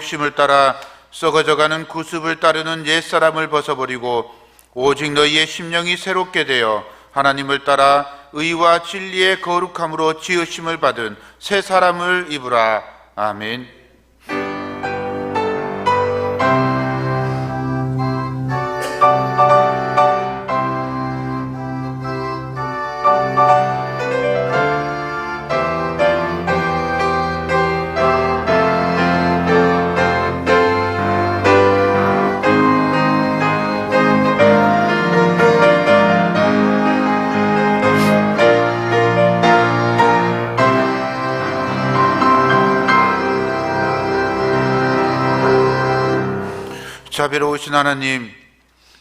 욕심을 따라 썩어져가는 구습을 따르는 옛사람을 벗어버리고 오직 너희의 심령이 새롭게 되어 하나님을 따라 의와 진리의 거룩함으로 지으심을 받은 새 사람을 입으라. 아멘. 자비로우신 하나님,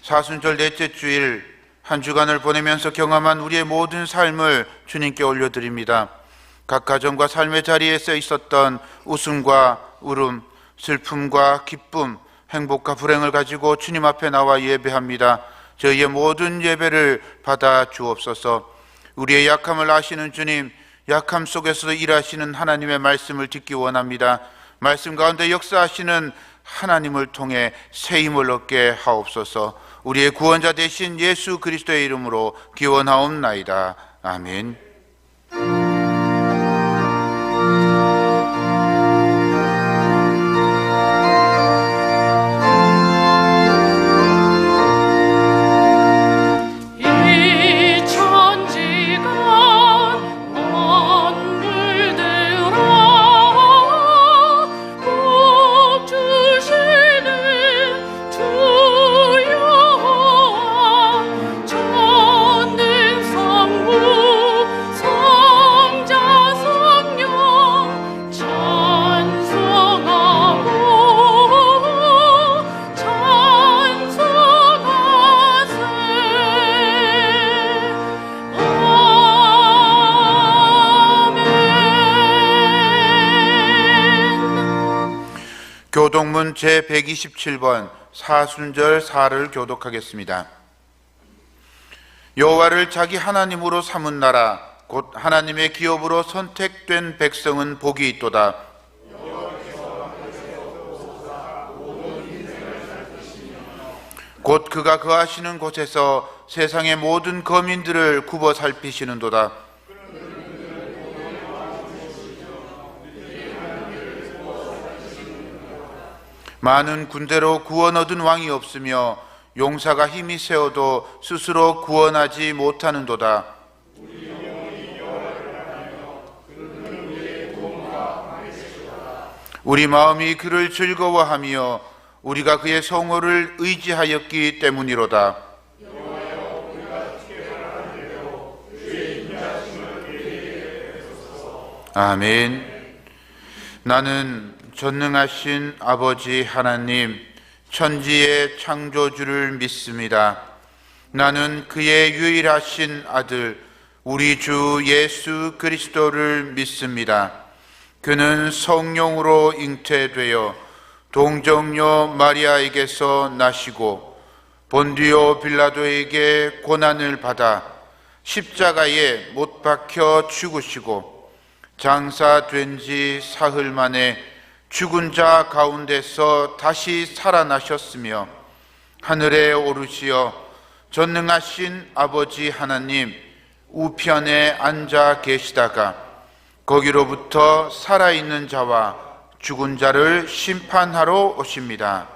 사순절 넷째 주일 한 주간을 보내면서 경험한 우리의 모든 삶을 주님께 올려드립니다. 각 가정과 삶의 자리에서 있었던 웃음과 울음, 슬픔과 기쁨, 행복과 불행을 가지고 주님 앞에 나와 예배합니다. 저희의 모든 예배를 받아 주옵소서. 우리의 약함을 아시는 주님, 약함 속에서도 일하시는 하나님의 말씀을 듣기 원합니다. 말씀 가운데 역사하시는 하나님을 통해 새 힘을 얻게 하옵소서. 우리의 구원자 되신 예수 그리스도의 이름으로 기원하옵나이다. 아멘. 교독문 제127번 사순절 4를 교독하겠습니다. 여호와를 자기 하나님으로 삼은 나라 곧 하나님의 기업으로 선택된 백성은 복이 있도다. 곧 그가 거하시는 곳에서 세상의 모든 거민들을 굽어 살피시는도다. 많은 군대로 구원 얻은 왕이 없으며 용사가 힘이 세어도 스스로 구원하지 못하는도다. 우리 마음이 그를 즐거워하며 우리가 그의 성호를 의지하였기 때문이로다. 아멘. 나는 전능하신 아버지 하나님, 천지의 창조주를 믿습니다. 나는 그의 유일하신 아들, 우리 주 예수 그리스도를 믿습니다. 그는 성령으로 잉태되어 동정녀 마리아에게서 나시고 본디오 빌라도에게 고난을 받아 십자가에 못 박혀 죽으시고 장사된 지 사흘 만에 죽은 자 가운데서 다시 살아나셨으며 하늘에 오르시어 전능하신 아버지 하나님 우편에 앉아 계시다가 거기로부터 살아있는 자와 죽은 자를 심판하러 오십니다.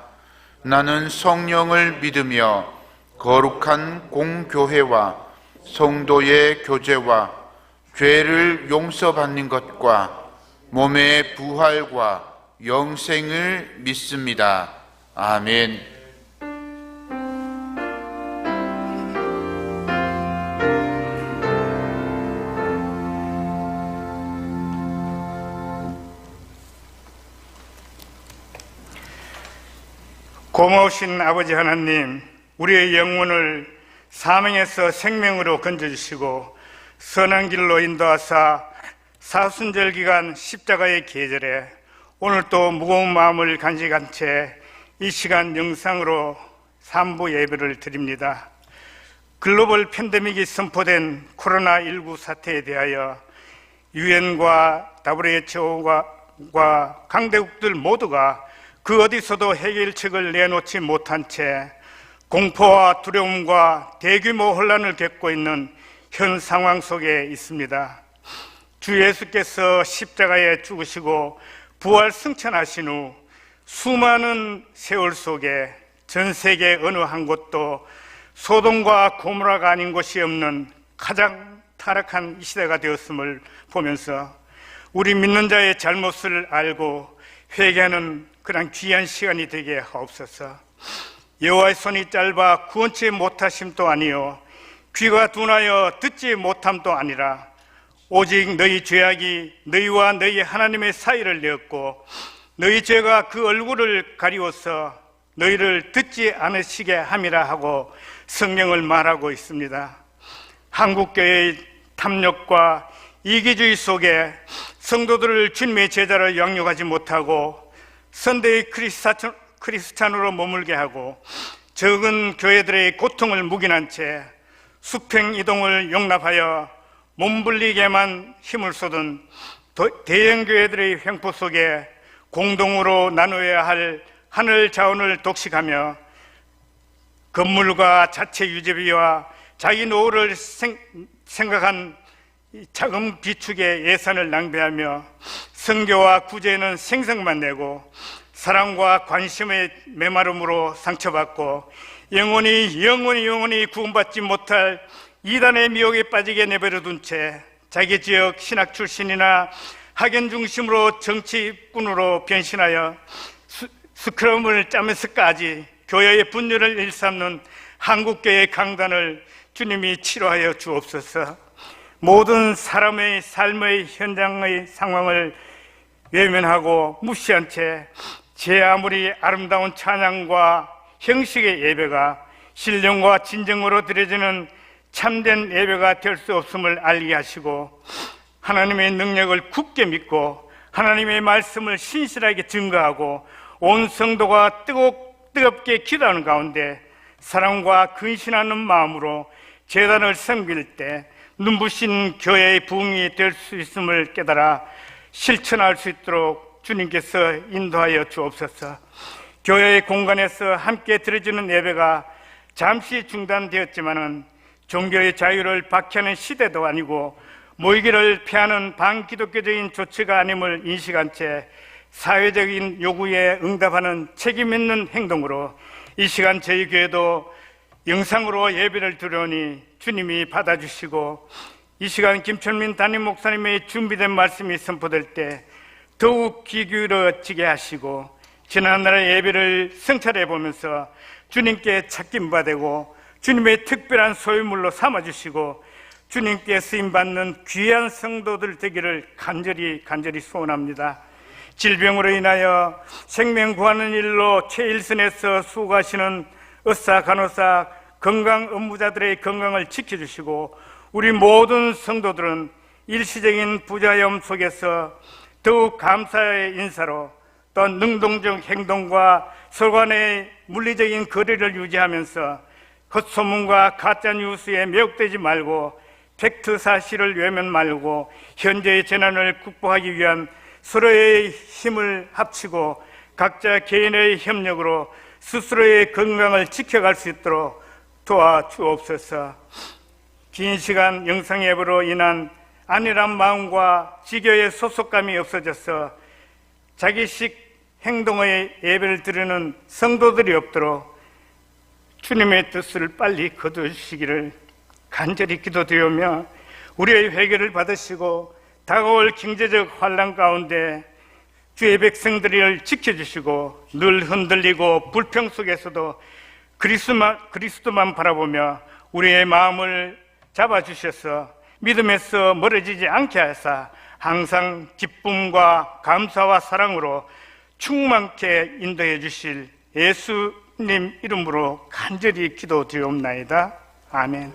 나는 성령을 믿으며 거룩한 공교회와 성도의 교제와 죄를 용서받는 것과 몸의 부활과 영생을 믿습니다. 아멘. 고마우신 아버지 하나님, 우리의 영혼을 사명에서 생명으로 건져주시고 선한 길로 인도하사 사순절 기간 십자가의 계절에 오늘 또 무거운 마음을 간직한 채 이 시간 영상으로 3부 예배를 드립니다. 글로벌 팬데믹이 선포된 코로나19 사태에 대하여 유엔과 WHO와 강대국들 모두가 그 어디서도 해결책을 내놓지 못한 채 공포와 두려움과 대규모 혼란을 겪고 있는 현 상황 속에 있습니다. 주 예수께서 십자가에 죽으시고 부활 승천하신 후 수많은 세월 속에 전 세계 어느 한 곳도 소돔과 고모라가 아닌 곳이 없는 가장 타락한 이 시대가 되었음을 보면서 우리 믿는 자의 잘못을 알고 회개하는 그런 귀한 시간이 되게 하옵소서. 여호와의 손이 짧아 구원치 못하심도 아니요 귀가 둔하여 듣지 못함도 아니라 오직 너희 죄악이 너희와 너희 하나님의 사이를 내었고 너희 죄가 그 얼굴을 가리워서 너희를 듣지 않으시게 함이라 하고 성경을 말하고 있습니다. 한국교회의 탐욕과 이기주의 속에 성도들을 주님의 제자로 양육하지 못하고 선대의 크리스찬으로 머물게 하고 적은 교회들의 고통을 묵인한 채 수평 이동을 용납하여 몸불리게만 힘을 쏟은 대형 교회들의 횡포 속에 공동으로 나누어야 할 하늘 자원을 독식하며 건물과 자체 유지비와 자기 노후를 생각한 자금 비축에 예산을 낭비하며 선교와 구제에는 생색만 내고 사랑과 관심의 메마름으로 상처받고 영원히 구원받지 못할 이단의 미혹에 빠지게 내버려둔 채 자기 지역 신학 출신이나 학연 중심으로 정치꾼으로 변신하여 스크럼을 짜면서까지 교회의 분열을 일삼는 한국교회의 강단을 주님이 치료하여 주옵소서. 모든 사람의 삶의 현장의 상황을 외면하고 무시한 채 제 아무리 아름다운 찬양과 형식의 예배가 신령과 진정으로 드려지는 참된 예배가 될 수 없음을 알게 하시고 하나님의 능력을 굳게 믿고 하나님의 말씀을 신실하게 증거하고 온 성도가 뜨겁게 기도하는 가운데 사랑과 근신하는 마음으로 제단을 섬길 때 눈부신 교회의 부흥이 될 수 있음을 깨달아 실천할 수 있도록 주님께서 인도하여 주옵소서. 교회의 공간에서 함께 드려지는 예배가 잠시 중단되었지만은 종교의 자유를 박해하는 시대도 아니고 모이기를 피하는 반기독교적인 조치가 아님을 인식한 채 사회적인 요구에 응답하는 책임 있는 행동으로 이 시간 저희 교회도 영상으로 예배를 드려오니 주님이 받아주시고 이 시간 김철민 담임 목사님의 준비된 말씀이 선포될 때 더욱 귀 기울여지게 하시고 지난날의 예배를 성찰해 보면서 주님께 찾김 받고 주님의 특별한 소유물로 삼아주시고 주님께 쓰임받는 귀한 성도들 되기를 간절히 소원합니다. 질병으로 인하여 생명 구하는 일로 최일선에서 수고하시는 의사, 간호사, 건강 업무자들의 건강을 지켜주시고 우리 모든 성도들은 일시적인 부자염 속에서 더욱 감사의 인사로 또 능동적 행동과 서로 간의 물리적인 거리를 유지하면서 헛소문과 가짜뉴스에 매혹되지 말고 팩트 사실을 외면 말고 현재의 재난을 극복하기 위한 서로의 힘을 합치고 각자 개인의 협력으로 스스로의 건강을 지켜갈 수 있도록 도와주옵소서. 긴 시간 영상 예배로 인한 안일한 마음과 지교의 소속감이 없어져서 자기식 행동의 예배를 드리는 성도들이 없도록 주님의 뜻을 빨리 거두시기를 간절히 기도드리며 우리의 회개를 받으시고 다가올 경제적 환난 가운데 주의 백성들을 지켜주시고 늘 흔들리고 불평 속에서도 그리스도만 바라보며 우리의 마음을 잡아주셔서 믿음에서 멀어지지 않게 하사 항상 기쁨과 감사와 사랑으로 충만케 인도해 주실 예수님 이름으로 간절히 기도드리옵나이다. 아멘.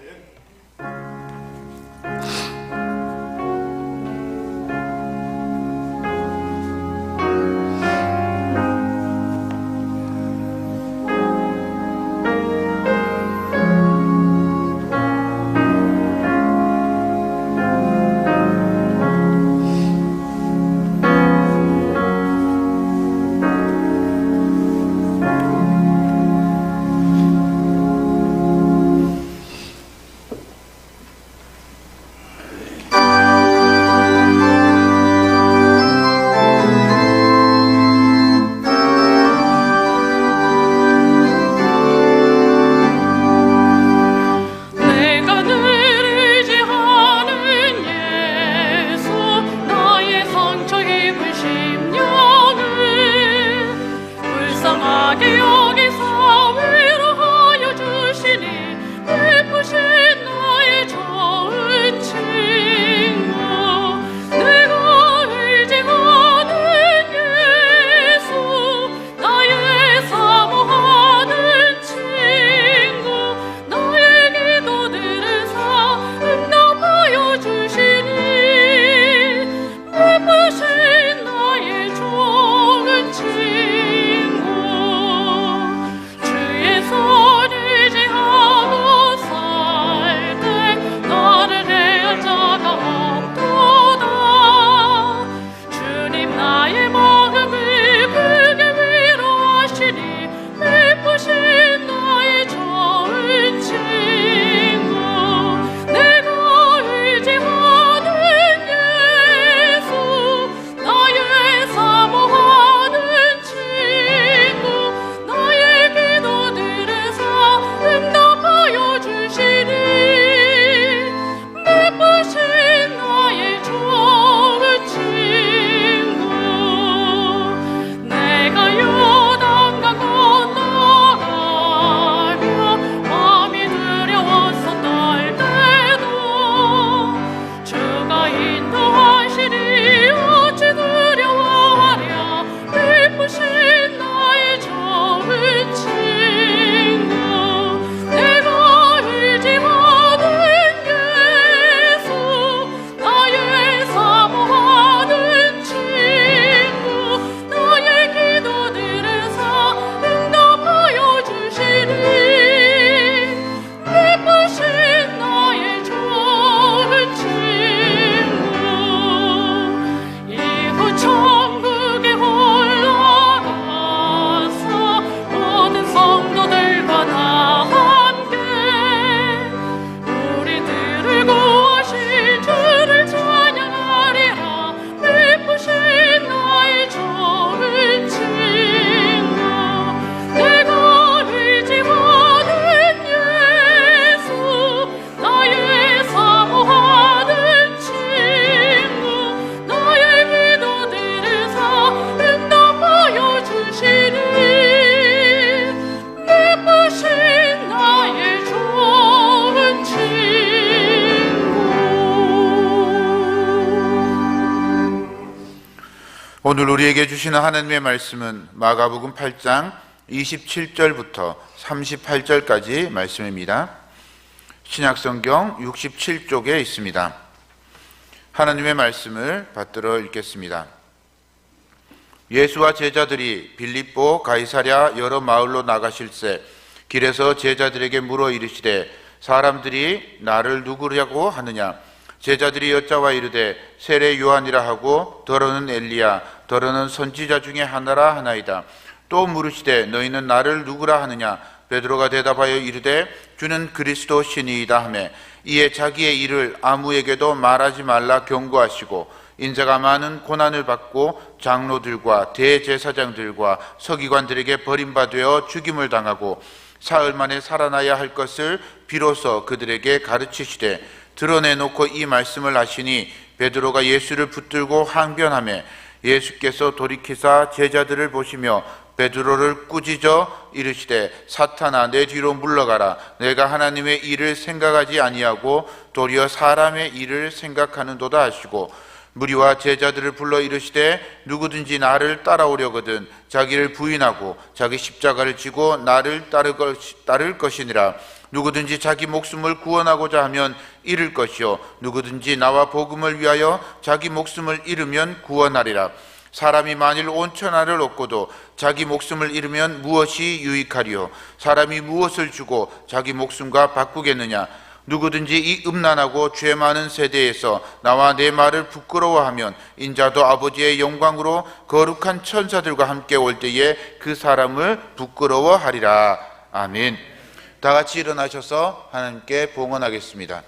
오늘 우리에게 주시는 하나님의 말씀은 마가복음 8장 27절부터 38절까지 말씀입니다. 신약성경 67쪽에 있습니다. 하나님의 말씀을 받들어 읽겠습니다. 예수와 제자들이 빌립보 가이사랴 여러 마을로 나가실새 길에서 제자들에게 물어 이르시되 사람들이 나를 누구라고 하느냐? 제자들이 여짜와 이르되 세례 요한이라 하고 더러는 엘리야 더러는 선지자 중에 하나라 하나이다. 또 물으시되 너희는 나를 누구라 하느냐? 베드로가 대답하여 이르되 주는 그리스도 신이이다 하매 이에 자기의 일을 아무에게도 말하지 말라 경고하시고 인자가 많은 고난을 받고 장로들과 대제사장들과 서기관들에게 버림받아 죽임을 당하고 사흘 만에 살아나야 할 것을 비로소 그들에게 가르치시되 드러내놓고 이 말씀을 하시니 베드로가 예수를 붙들고 항변하매 예수께서 돌이키사 제자들을 보시며 베드로를 꾸짖어 이르시되 사탄아 내 뒤로 물러가라. 내가 하나님의 일을 생각하지 아니하고 도리어 사람의 일을 생각하는도다 하시고 무리와 제자들을 불러 이르시되 누구든지 나를 따라오려거든 자기를 부인하고 자기 십자가를 지고 나를 따를 것이니라. 누구든지 자기 목숨을 구원하고자 하면 잃을 것이요 누구든지 나와 복음을 위하여 자기 목숨을 잃으면 구원하리라. 사람이 만일 온 천하를 얻고도 자기 목숨을 잃으면 무엇이 유익하리요? 사람이 무엇을 주고 자기 목숨과 바꾸겠느냐? 누구든지 이 음란하고 죄 많은 세대에서 나와 내 말을 부끄러워하면 인자도 아버지의 영광으로 거룩한 천사들과 함께 올 때에 그 사람을 부끄러워하리라. 아멘. 다 같이 일어나셔서 하나님께 봉헌하겠습니다.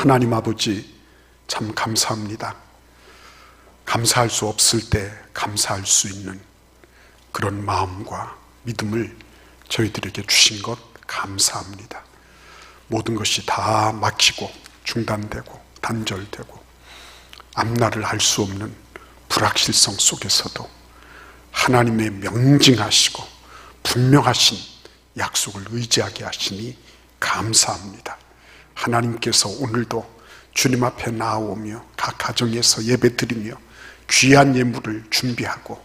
하나님 아버지 참 감사합니다. 감사할 수 없을 때 감사할 수 있는 그런 마음과 믿음을 저희들에게 주신 것 감사합니다. 모든 것이 다 막히고 중단되고 단절되고 앞날을 알 수 없는 불확실성 속에서도 하나님의 명징하시고 분명하신 약속을 의지하게 하시니 감사합니다. 하나님께서 오늘도 주님 앞에 나오며 각 가정에서 예배드리며 귀한 예물을 준비하고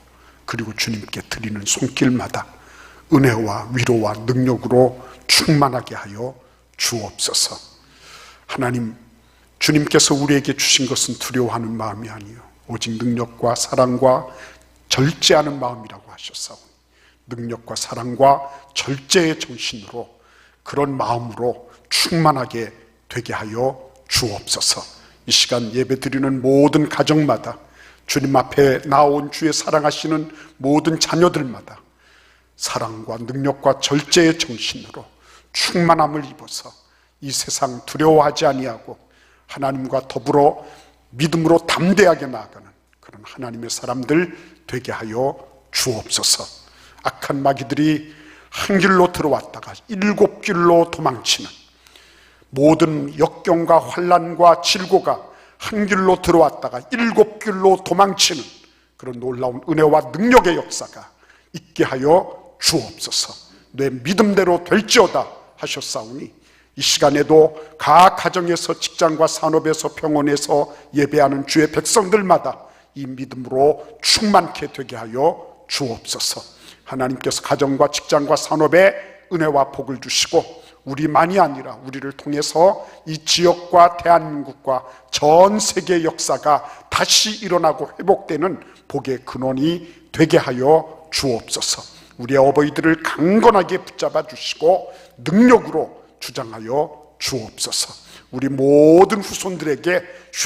그리고 주님께 드리는 손길마다 은혜와 위로와 능력으로 충만하게 하여 주옵소서. 하나님, 주님께서 우리에게 주신 것은 두려워하는 마음이 아니요 오직 능력과 사랑과 절제하는 마음이라고 하셨사오니 능력과 사랑과 절제의 정신으로 그런 마음으로 충만하게 되게 하여 주옵소서. 이 시간 예배드리는 모든 가정마다 주님 앞에 나온 주의 사랑하시는 모든 자녀들마다 사랑과 능력과 절제의 정신으로 충만함을 입어서 이 세상 두려워하지 아니하고 하나님과 더불어 믿음으로 담대하게 나아가는 그런 하나님의 사람들 되게 하여 주옵소서. 악한 마귀들이 한 길로 들어왔다가 7길로 도망치는 모든 역경과 환난과 질고가 한 길로 들어왔다가 7길로 도망치는 그런 놀라운 은혜와 능력의 역사가 있게 하여 주옵소서. 내 믿음대로 될지어다 하셨사오니 이 시간에도 각 가정에서 직장과 산업에서 병원에서 예배하는 주의 백성들마다 이 믿음으로 충만케 되게 하여 주옵소서. 하나님께서 가정과 직장과 산업에 은혜와 복을 주시고 우리만이 아니라 우리를 통해서 이 지역과 대한민국과 전 세계의 역사가 다시 일어나고 회복되는 복의 근원이 되게 하여 주옵소서. 우리의 어버이들을 강건하게 붙잡아 주시고 능력으로 주장하여 주옵소서. 우리 모든 후손들에게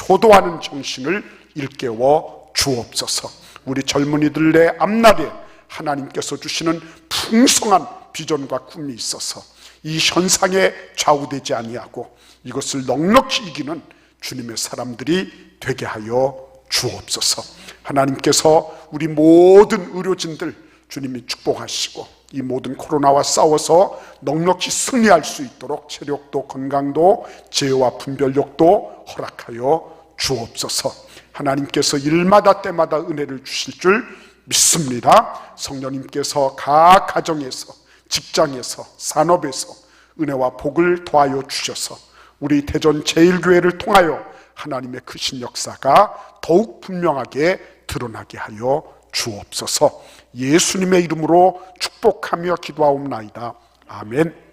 효도하는 정신을 일깨워 주옵소서. 우리 젊은이들의 앞날에 하나님께서 주시는 풍성한 비전과 꿈이 있어서 이 현상에 좌우되지 아니하고 이것을 넉넉히 이기는 주님의 사람들이 되게 하여 주옵소서. 하나님께서 우리 모든 의료진들 주님이 축복하시고 이 모든 코로나와 싸워서 넉넉히 승리할 수 있도록 체력도 건강도 지혜와 분별력도 허락하여 주옵소서. 하나님께서 일마다 때마다 은혜를 주실 줄 믿습니다. 성령님께서 각 가정에서, 직장에서, 산업에서 은혜와 복을 더하여 주셔서 우리 대전 제1교회를 통하여 하나님의 크신 역사가 더욱 분명하게 드러나게 하여 주옵소서. 예수님의 이름으로 축복하며 기도하옵나이다. 아멘.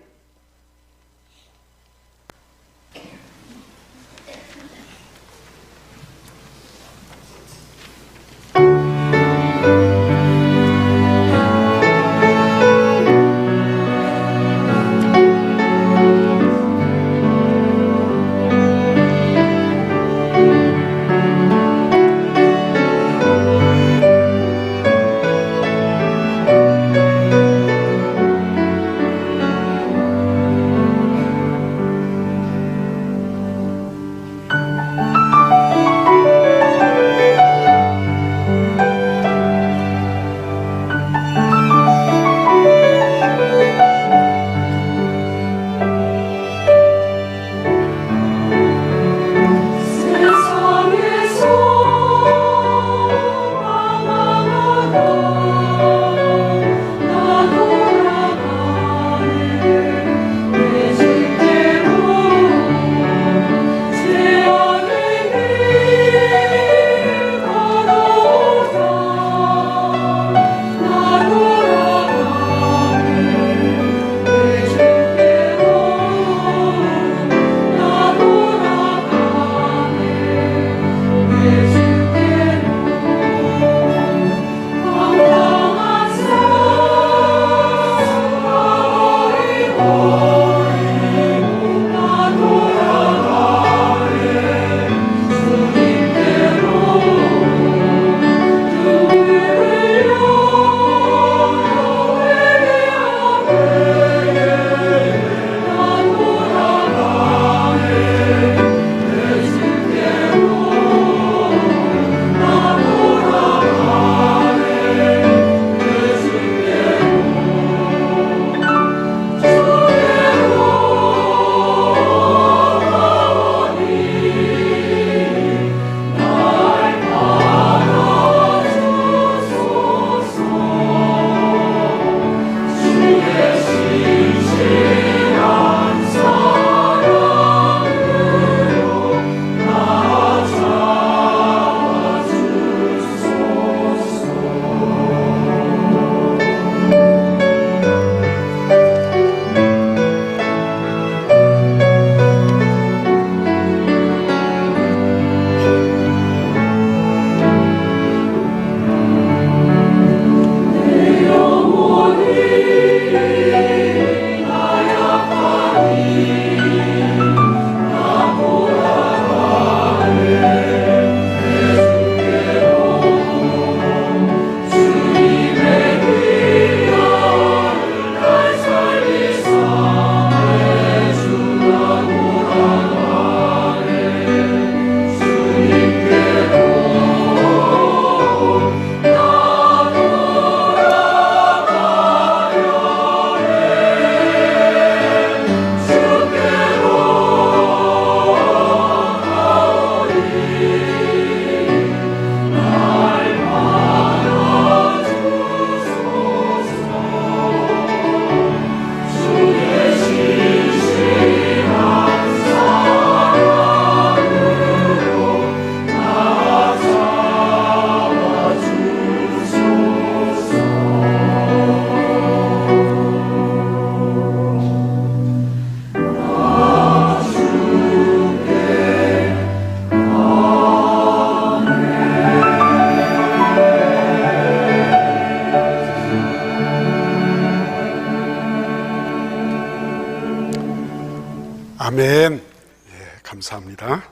감사합니다.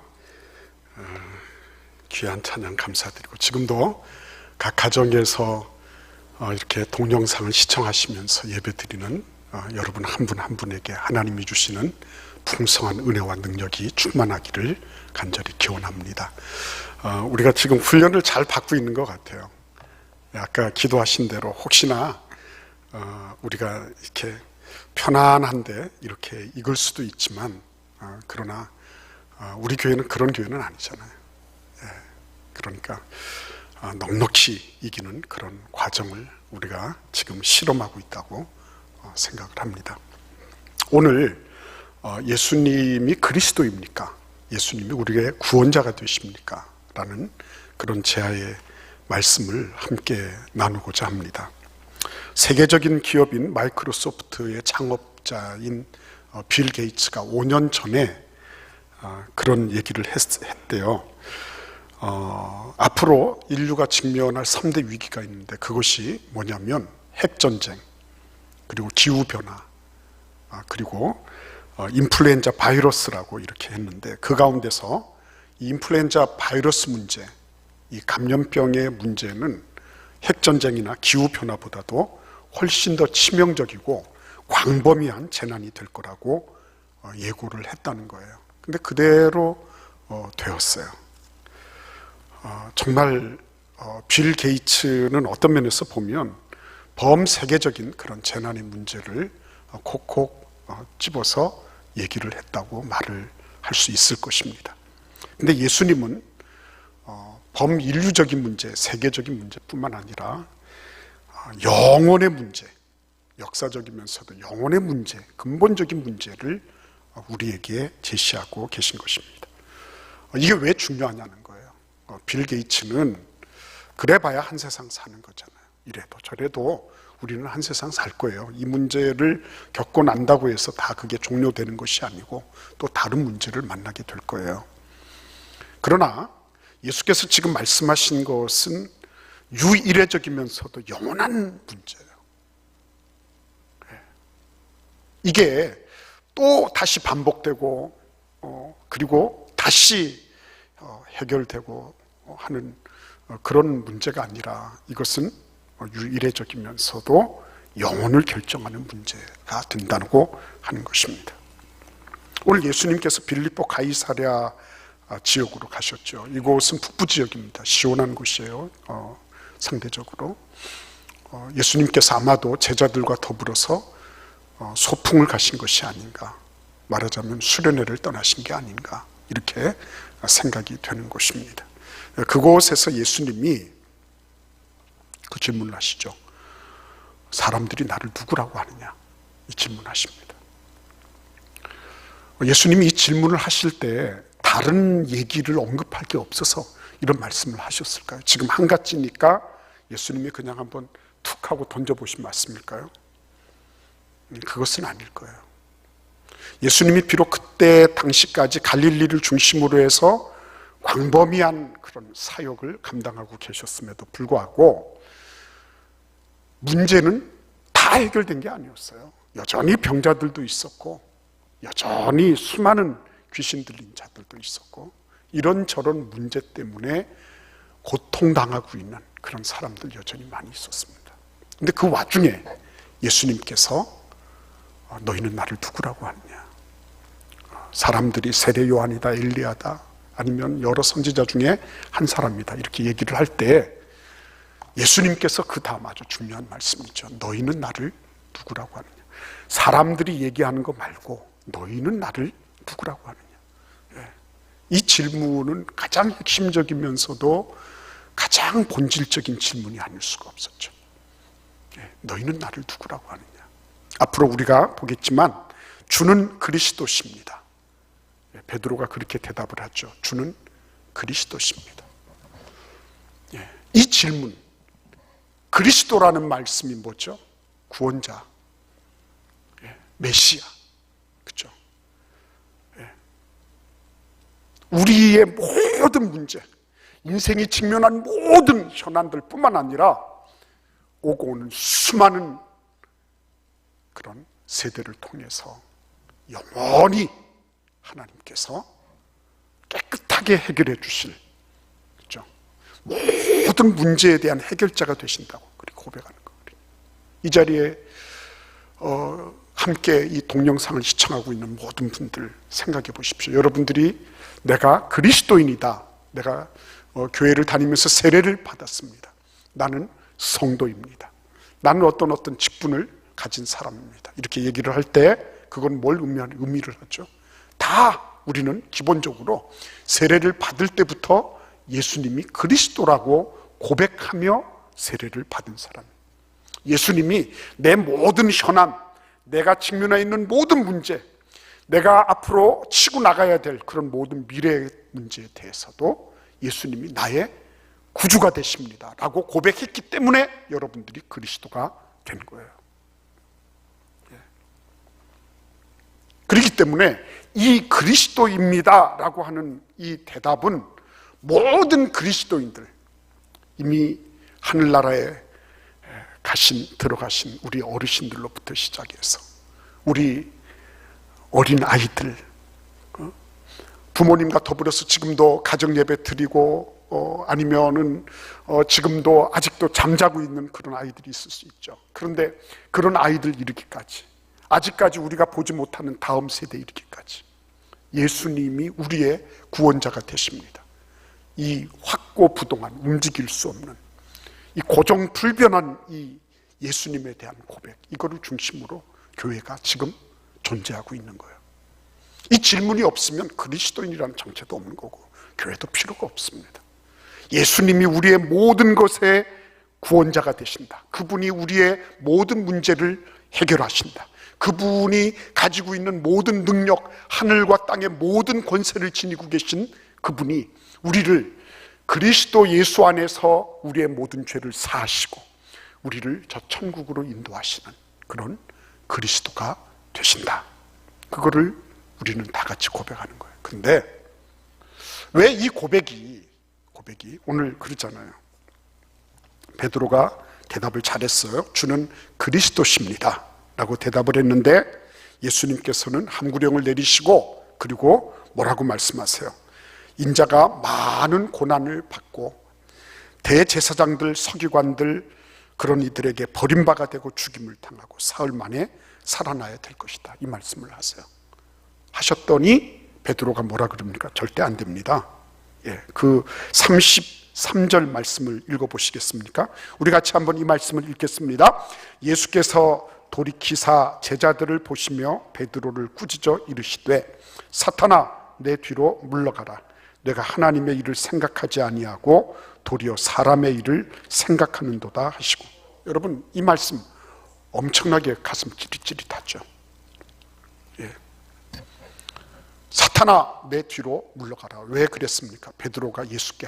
귀한 찬양 감사드리고 지금도 각 가정에서 이렇게 동영상을 시청하시면서 예배드리는 여러분 한 분 한 분에게 하나님이 주시는 풍성한 은혜와 능력이 충만하기를 간절히 기원합니다. 우리가 지금 훈련을 잘 받고 있는 것 같아요. 아까 기도하신 대로 혹시나 우리가 이렇게 편안한데 이렇게 익을 수도 있지만 그러나 우리 교회는 그런 교회는 아니잖아요. 그러니까 넉넉히 이기는 그런 과정을 우리가 지금 실험하고 있다고 생각을 합니다. 오늘 예수님이 그리스도입니까? 예수님이 우리의 구원자가 되십니까? 라는 그런 제아의 말씀을 함께 나누고자 합니다. 세계적인 기업인 마이크로소프트의 창업자인 빌 게이츠가 5년 전에 그런 얘기를 했대요. 앞으로 인류가 직면할 3대 위기가 있는데 그것이 뭐냐면 핵전쟁, 그리고 기후변화, 그리고 인플루엔자 바이러스라고 이렇게 했는데 그 가운데서 이 인플루엔자 바이러스 문제, 이 감염병의 문제는 핵전쟁이나 기후변화보다도 훨씬 더 치명적이고 광범위한 재난이 될 거라고 예고를 했다는 거예요. 근데 그대로 되었어요. 정말 빌 게이츠는 어떤 면에서 보면 범세계적인 그런 재난의 문제를 콕콕 집어서 얘기를 했다고 말을 할 수 있을 것입니다. 근데 예수님은 범인류적인 문제, 세계적인 문제뿐만 아니라 영혼의 문제, 역사적이면서도 영혼의 문제, 근본적인 문제를 우리에게 제시하고 계신 것입니다. 이게 왜 중요하냐는 거예요. 빌 게이츠는 그래봐야 한 세상 사는 거잖아요. 이래도 저래도 우리는 한 세상 살 거예요. 이 문제를 겪고 난다고 해서 다 그게 종료되는 것이 아니고 또 다른 문제를 만나게 될 거예요. 그러나 예수께서 지금 말씀하신 것은 유일해적이면서도 영원한 문제예요. 이게 또 다시 반복되고 그리고 다시 해결되고 하는 그런 문제가 아니라 이것은 유일해적이면서도 영혼을 결정하는 문제가 된다고 하는 것입니다. 오늘 예수님께서 빌립보 가이사랴 지역으로 가셨죠. 이곳은 북부 지역입니다. 시원한 곳이에요. 상대적으로 예수님께서 아마도 제자들과 더불어서 소풍을 가신 것이 아닌가, 말하자면 수련회를 떠나신 게 아닌가 이렇게 생각이 되는 것입니다. 그곳에서 예수님이 그 질문을 하시죠. 사람들이 나를 누구라고 하느냐, 이 질문하십니다. 예수님이 이 질문을 하실 때 다른 얘기를 언급할 게 없어서 이런 말씀을 하셨을까요? 지금 한 가지니까 예수님이 그냥 한번 툭 하고 던져보신 말씀일까요? 그것은 아닐 거예요. 예수님이 비록 그때 당시까지 갈릴리를 중심으로 해서 광범위한 그런 사역을 감당하고 계셨음에도 불구하고 문제는 다 해결된 게 아니었어요. 여전히 병자들도 있었고 여전히 수많은 귀신 들린 자들도 있었고 이런저런 문제 때문에 고통당하고 있는 그런 사람들 여전히 많이 있었습니다. 근데 그 와중에 예수님께서 너희는 나를 누구라고 하느냐, 사람들이 세례 요한이다, 엘리야다, 아니면 여러 선지자 중에 한 사람이다 이렇게 얘기를 할 때 예수님께서 그 다음 아주 중요한 말씀이죠. 너희는 나를 누구라고 하느냐. 사람들이 얘기하는 거 말고 너희는 나를 누구라고 하느냐. 이 질문은 가장 핵심적이면서도 가장 본질적인 질문이 아닐 수가 없었죠. 너희는 나를 누구라고 하느냐. 앞으로 우리가 보겠지만 주는 그리스도십니다. 베드로가 그렇게 대답을 하죠. 주는 그리스도십니다. 이 질문, 그리스도라는 말씀이 뭐죠? 구원자, 메시아, 그렇죠? 우리의 모든 문제, 인생이 직면한 모든 현안들 뿐만 아니라 오고 오는 수많은 그런 세대를 통해서 영원히 하나님께서 깨끗하게 해결해 주실, 그렇죠? 모든 문제에 대한 해결자가 되신다고 그렇게 고백하는 거예요. 이 자리에 함께 이 동영상을 시청하고 있는 모든 분들 생각해 보십시오. 여러분들이 내가 그리스도인이다, 내가 교회를 다니면서 세례를 받았습니다, 나는 성도입니다, 나는 어떤 직분을 가진 사람입니다, 이렇게 얘기를 할 때 그건 뭘 의미를 하죠? 다 우리는 기본적으로 세례를 받을 때부터 예수님이 그리스도라고 고백하며 세례를 받은 사람입니다. 예수님이 내 모든 현안, 내가 직면해 있는 모든 문제, 내가 앞으로 치고 나가야 될 그런 모든 미래의 문제에 대해서도 예수님이 나의 구주가 되십니다 라고 고백했기 때문에 여러분들이 그리스도가 된 거예요. 그렇기 때문에 이 그리스도입니다 라고 하는 이 대답은 모든 그리스도인들, 이미 하늘나라에 들어가신 우리 어르신들로부터 시작해서 우리 어린 아이들, 부모님과 더불어서 지금도 가정예배 드리고 아니면은 지금도 아직도 잠자고 있는 그런 아이들이 있을 수 있죠. 그런데 그런 아이들 이르기까지, 아직까지 우리가 보지 못하는 다음 세대 이르기까지 예수님이 우리의 구원자가 되십니다. 이 확고부동한, 움직일 수 없는, 이 고정불변한 이 예수님에 대한 고백, 이거를 중심으로 교회가 지금 존재하고 있는 거예요. 이 질문이 없으면 그리스도인이라는 정체도 없는 거고 교회도 필요가 없습니다. 예수님이 우리의 모든 것의 구원자가 되신다, 그분이 우리의 모든 문제를 해결하신다, 그분이 가지고 있는 모든 능력, 하늘과 땅의 모든 권세를 지니고 계신 그분이 우리를 그리스도 예수 안에서 우리의 모든 죄를 사하시고 우리를 저 천국으로 인도하시는 그런 그리스도가 되신다, 그거를 우리는 다 같이 고백하는 거예요. 근데 왜 이 고백이 오늘 그러잖아요. 베드로가 대답을 잘했어요. 주는 그리스도십니다 라고 대답을 했는데 예수님께서는 함구령을 내리시고 그리고 뭐라고 말씀하세요? 인자가 많은 고난을 받고 대제사장들, 서기관들, 그런 이들에게 버림받아 되고 죽임을 당하고 사흘 만에 살아나야 될 것이다, 이 말씀을 하세요. 하셨더니 베드로가 뭐라 그럽니까? 절대 안 됩니다. 그 33절 말씀을 읽어보시겠습니까? 우리 같이 한번 이 말씀을 읽겠습니다. 예수께서 돌이키사 제자들을 보시며 베드로를 꾸짖어 이르시되 사탄아 내 뒤로 물러가라, 내가 하나님의 일을 생각하지 아니하고 도리어 사람의 일을 생각하는도다 하시고. 여러분, 이 말씀 엄청나게 가슴 찌릿찌릿하죠. 사탄아 내 뒤로 물러가라. 왜 그랬습니까? 베드로가 예수께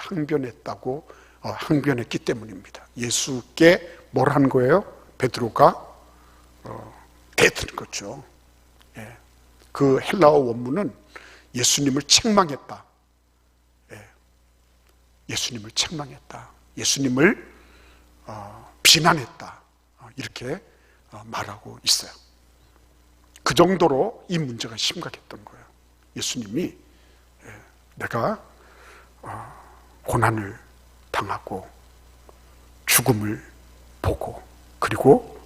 항변했기 때문입니다. 예수께 뭘 한 거예요? 베드로가 대드는 거죠. 그 헬라어 원문은 예수님을 책망했다, 예수님을 책망했다, 예수님을 비난했다, 이렇게 말하고 있어요. 그 정도로 이 문제가 심각했던 거예요. 예수님이 내가 고난을 당하고 죽음을 보고 그리고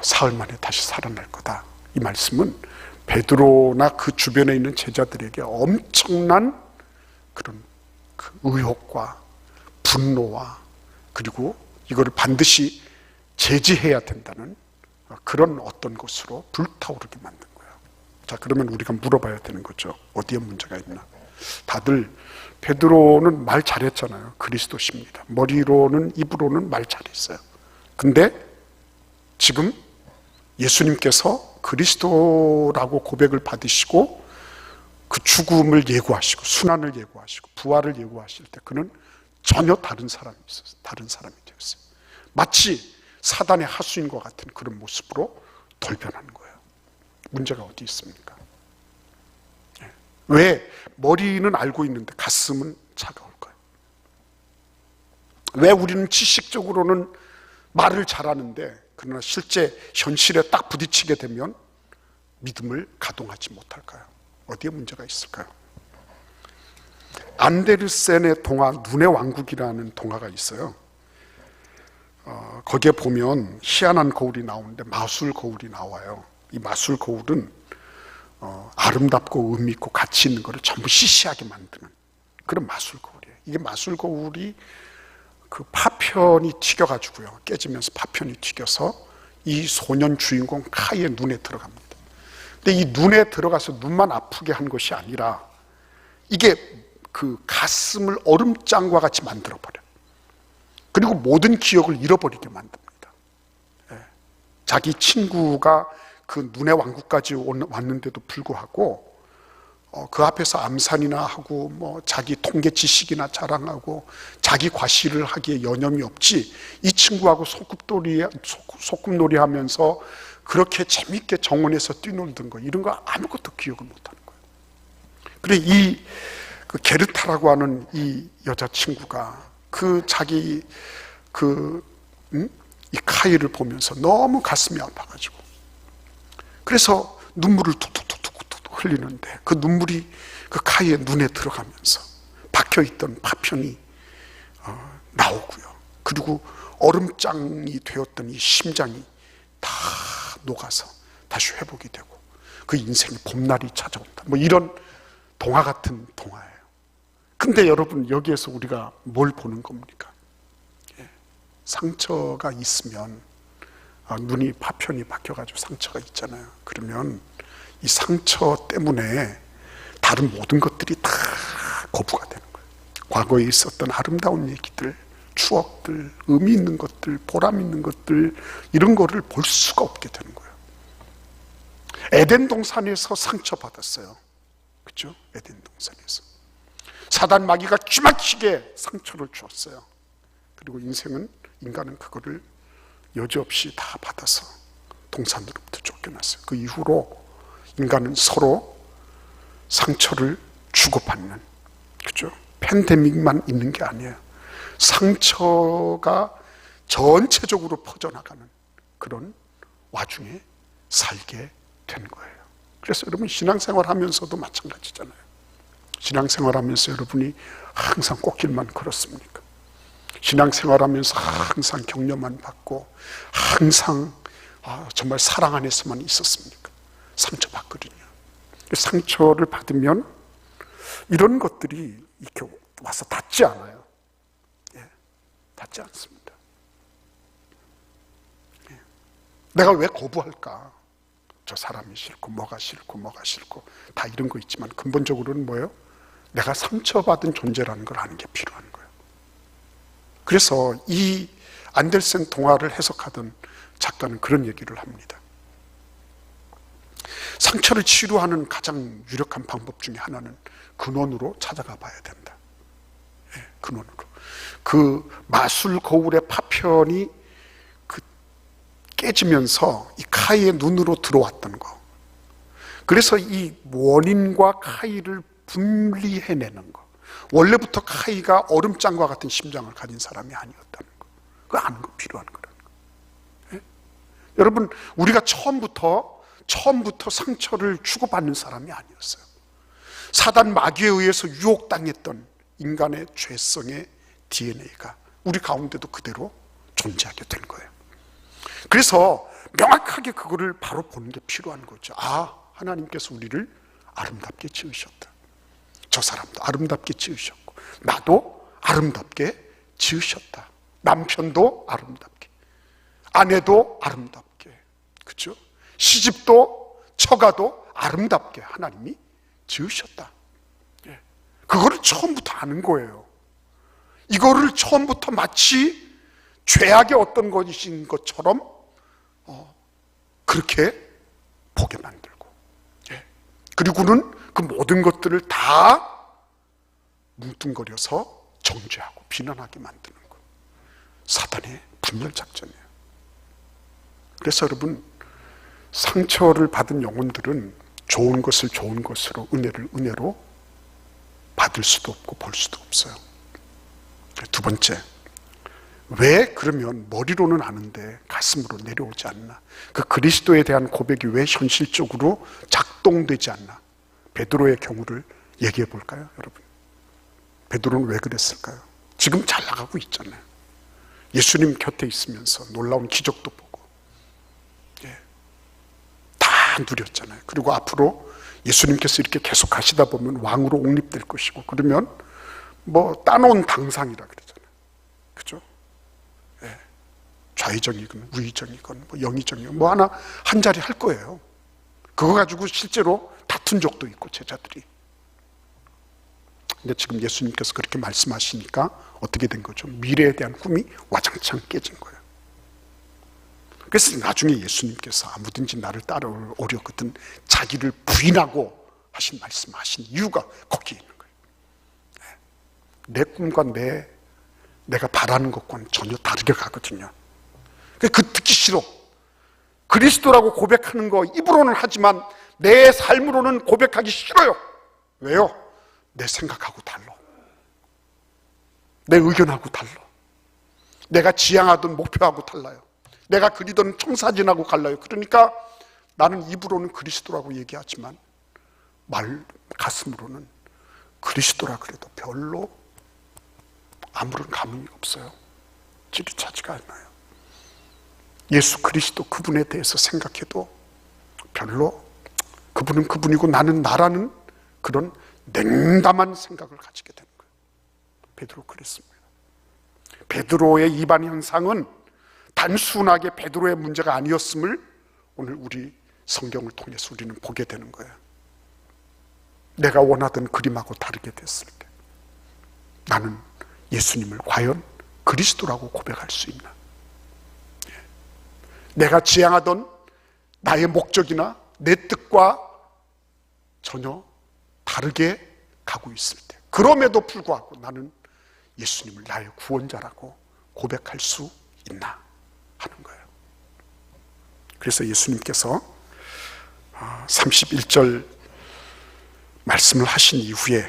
사흘 만에 다시 살아날 거다, 이 말씀은 베드로나 그 주변에 있는 제자들에게 엄청난 그런 그 의혹과 분노와 그리고 이거를 반드시 제지해야 된다는 그런 어떤 것으로 불타오르게 만든 거예요. 자, 그러면 우리가 물어봐야 되는 거죠. 어디에 문제가 있나? 다들 베드로는 말 잘했잖아요. 그리스도십니다. 머리로는, 입으로는 말 잘했어요. 근데 지금 예수님께서 그리스도라고 고백을 받으시고 그 죽음을 예고하시고 순환을 예고하시고 부활을 예고하실 때 그는 전혀 다른 사람이 있었어요. 다른 사람이 되었어요. 마치 사단의 하수인과 같은 그런 모습으로 돌변하는 거예요. 문제가 어디 있습니까? 왜 머리는 알고 있는데 가슴은 차가울까요? 왜 우리는 지식적으로는 말을 잘하는데 그러나 실제 현실에 딱 부딪히게 되면 믿음을 가동하지 못할까요? 어디에 문제가 있을까요? 안데르센의 동화 눈의 왕국이라는 동화가 있어요. 거기에 보면 희한한 거울이 나오는데 마술 거울이 나와요. 이 마술 거울은 아름답고 의미 있고 가치 있는 거를 전부 시시하게 만드는 그런 마술 거울이에요. 이게 마술 거울이 그 파편이 튀겨가지고요, 깨지면서 파편이 튀겨서 이 소년 주인공 카이의 눈에 들어갑니다. 근데 이 눈에 들어가서 눈만 아프게 한 것이 아니라 이게 그 가슴을 얼음장과 같이 만들어버려요. 그리고 모든 기억을 잃어버리게 만듭니다. 자기 친구가 그 눈의 왕국까지 왔는데도 불구하고 그 앞에서 암산이나 하고 뭐 자기 통계 지식이나 자랑하고 자기 과시를 하기에 여념이 없지, 이 친구하고 소꿉놀이 하면서 그렇게 재밌게 정원에서 뛰놀던 거, 이런 거 아무것도 기억을 못하는 거예요. 그래, 그 게르타라고 하는 이 여자친구가 그 자기 이 카이를 보면서 너무 가슴이 아파가지고, 그래서 눈물을 툭툭툭툭 흘리는데 그 눈물이 그 카이의 눈에 들어가면서 박혀있던 파편이 나오고요. 그리고 얼음장이 되었던 이 심장이 다 녹아서 다시 회복이 되고 그 인생의 봄날이 찾아온다. 뭐 이런 동화 같은 동화예요. 근데 여러분, 여기에서 우리가 뭘 보는 겁니까? 상처가 있으면, 눈이 파편이 박혀가지고 상처가 있잖아요. 그러면 이 상처 때문에 다른 모든 것들이 다 거부가 되는 거예요. 과거에 있었던 아름다운 얘기들, 추억들, 의미 있는 것들, 보람 있는 것들, 이런 거를 볼 수가 없게 되는 거예요. 에덴 동산에서 상처받았어요. 그렇죠? 에덴 동산에서 사단 마귀가 기막히게 상처를 주었어요. 그리고 인간은 그거를 여지없이 다 받아서 동산으로부터 쫓겨났어요. 그 이후로 인간은 서로 상처를 주고받는, 그죠? 팬데믹만 있는 게 아니에요. 상처가 전체적으로 퍼져나가는 그런 와중에 살게 된 거예요. 그래서 여러분, 신앙생활 하면서도 마찬가지잖아요. 신앙생활 하면서 여러분이 항상 꽃길만 걸었습니까? 신앙생활 하면서 항상 격려만 받고 항상 정말 사랑 안에서만 있었습니까? 상처받거든요. 상처를 받으면 이런 것들이 이렇게 와서 닿지 않아요. 닿지 않습니다. 내가 왜 거부할까? 저 사람이 싫고 뭐가 싫고 다 이런 거 있지만 근본적으로는 뭐예요? 내가 상처받은 존재라는 걸 아는 게 필요한 거예요. 그래서 이 안델센 동화를 해석하던 작가는 그런 얘기를 합니다. 상처를 치료하는 가장 유력한 방법 중에 하나는 근원으로 찾아가 봐야 된다. 근원으로. 그 마술 거울의 파편이 깨지면서 이 카이의 눈으로 들어왔던 거. 그래서 이 원인과 카이를 분리해내는 거. 원래부터 카이가 얼음장과 같은 심장을 가진 사람이 아니었다는 거. 그거 아는 거 필요한 거라는 거. 여러분, 우리가 처음부터 상처를 주고받는 사람이 아니었어요. 사단 마귀에 의해서 유혹당했던 인간의 죄성의 DNA가 우리 가운데도 그대로 존재하게 된 거예요. 그래서 명확하게 그거를 바로 보는 게 필요한 거죠. 하나님께서 우리를 아름답게 지으셨다. 저 사람도 아름답게 지으셨고 나도 아름답게 지으셨다. 남편도 아름답게, 아내도 아름답게, 그렇죠? 시집도 처가도 아름답게 하나님이 지으셨다. 그거를 처음부터 아는 거예요. 이거를 처음부터 마치 죄악의 어떤 것인 것처럼 그렇게 보게 만들고, 그리고는 그 모든 것들을 다 뭉뚱거려서 정죄하고 비난하게 만드는 것. 사단의 분열작전이에요. 그래서 여러분, 상처를 받은 영혼들은 좋은 것을 좋은 것으로, 은혜를 은혜로 받을 수도 없고 볼 수도 없어요. 두 번째, 왜 그러면 머리로는 아는데 가슴으로 내려오지 않나? 그 그리스도에 대한 고백이 왜 현실적으로 작동되지 않나? 베드로의 경우를 얘기해 볼까요, 여러분? 베드로는 왜 그랬을까요? 지금 잘 나가고 있잖아요. 예수님 곁에 있으면서 놀라운 기적도 보고, 다 누렸잖아요. 그리고 앞으로 예수님께서 이렇게 계속 하시다 보면 왕으로 옹립될 것이고, 그러면 뭐 따놓은 당상이라 그러잖아요. 그죠? 좌의정이건 우의정이건 뭐 영의정이건 뭐 하나 한 자리 할 거예요. 그거 가지고 실제로 다툰 적도 있고, 제자들이. 근데 지금 예수님께서 그렇게 말씀하시니까 어떻게 된 거죠? 미래에 대한 꿈이 와장창 깨진 거예요. 그래서 나중에 예수님께서 아무든지 나를 따라오려거든 자기를 부인하고 하신 말씀하신 이유가 거기에 있는 거예요. 내 꿈과 내가 바라는 것과는 전혀 다르게 가거든요. 그 듣기 싫어. 그리스도라고 고백하는 거 입으로는 하지만 내 삶으로는 고백하기 싫어요. 왜요? 내 생각하고 달라. 내 의견하고 달라. 내가 지향하던 목표하고 달라요. 내가 그리던 청사진하고 달라요. 그러니까 나는 입으로는 그리스도라고 얘기하지만 가슴으로는 그리스도라 그래도 별로 아무런 감흥이 없어요. 찌릿하지가 않아요. 예수 그리스도 그분에 대해서 생각해도 별로 그분은 그분이고 나는 나라는 그런 냉담한 생각을 가지게 되는 거예요. 베드로 그랬습니다. 베드로의 이반 현상은 단순하게 베드로의 문제가 아니었음을 오늘 우리 성경을 통해서 우리는 보게 되는 거예요. 내가 원하던 그림하고 다르게 됐을 때 나는 예수님을 과연 그리스도라고 고백할 수 있나? 내가 지향하던 나의 목적이나 내 뜻과 전혀 다르게 가고 있을 때, 그럼에도 불구하고 나는 예수님을 나의 구원자라고 고백할 수 있나 하는 거예요. 그래서 예수님께서 31절 말씀을 하신 이후에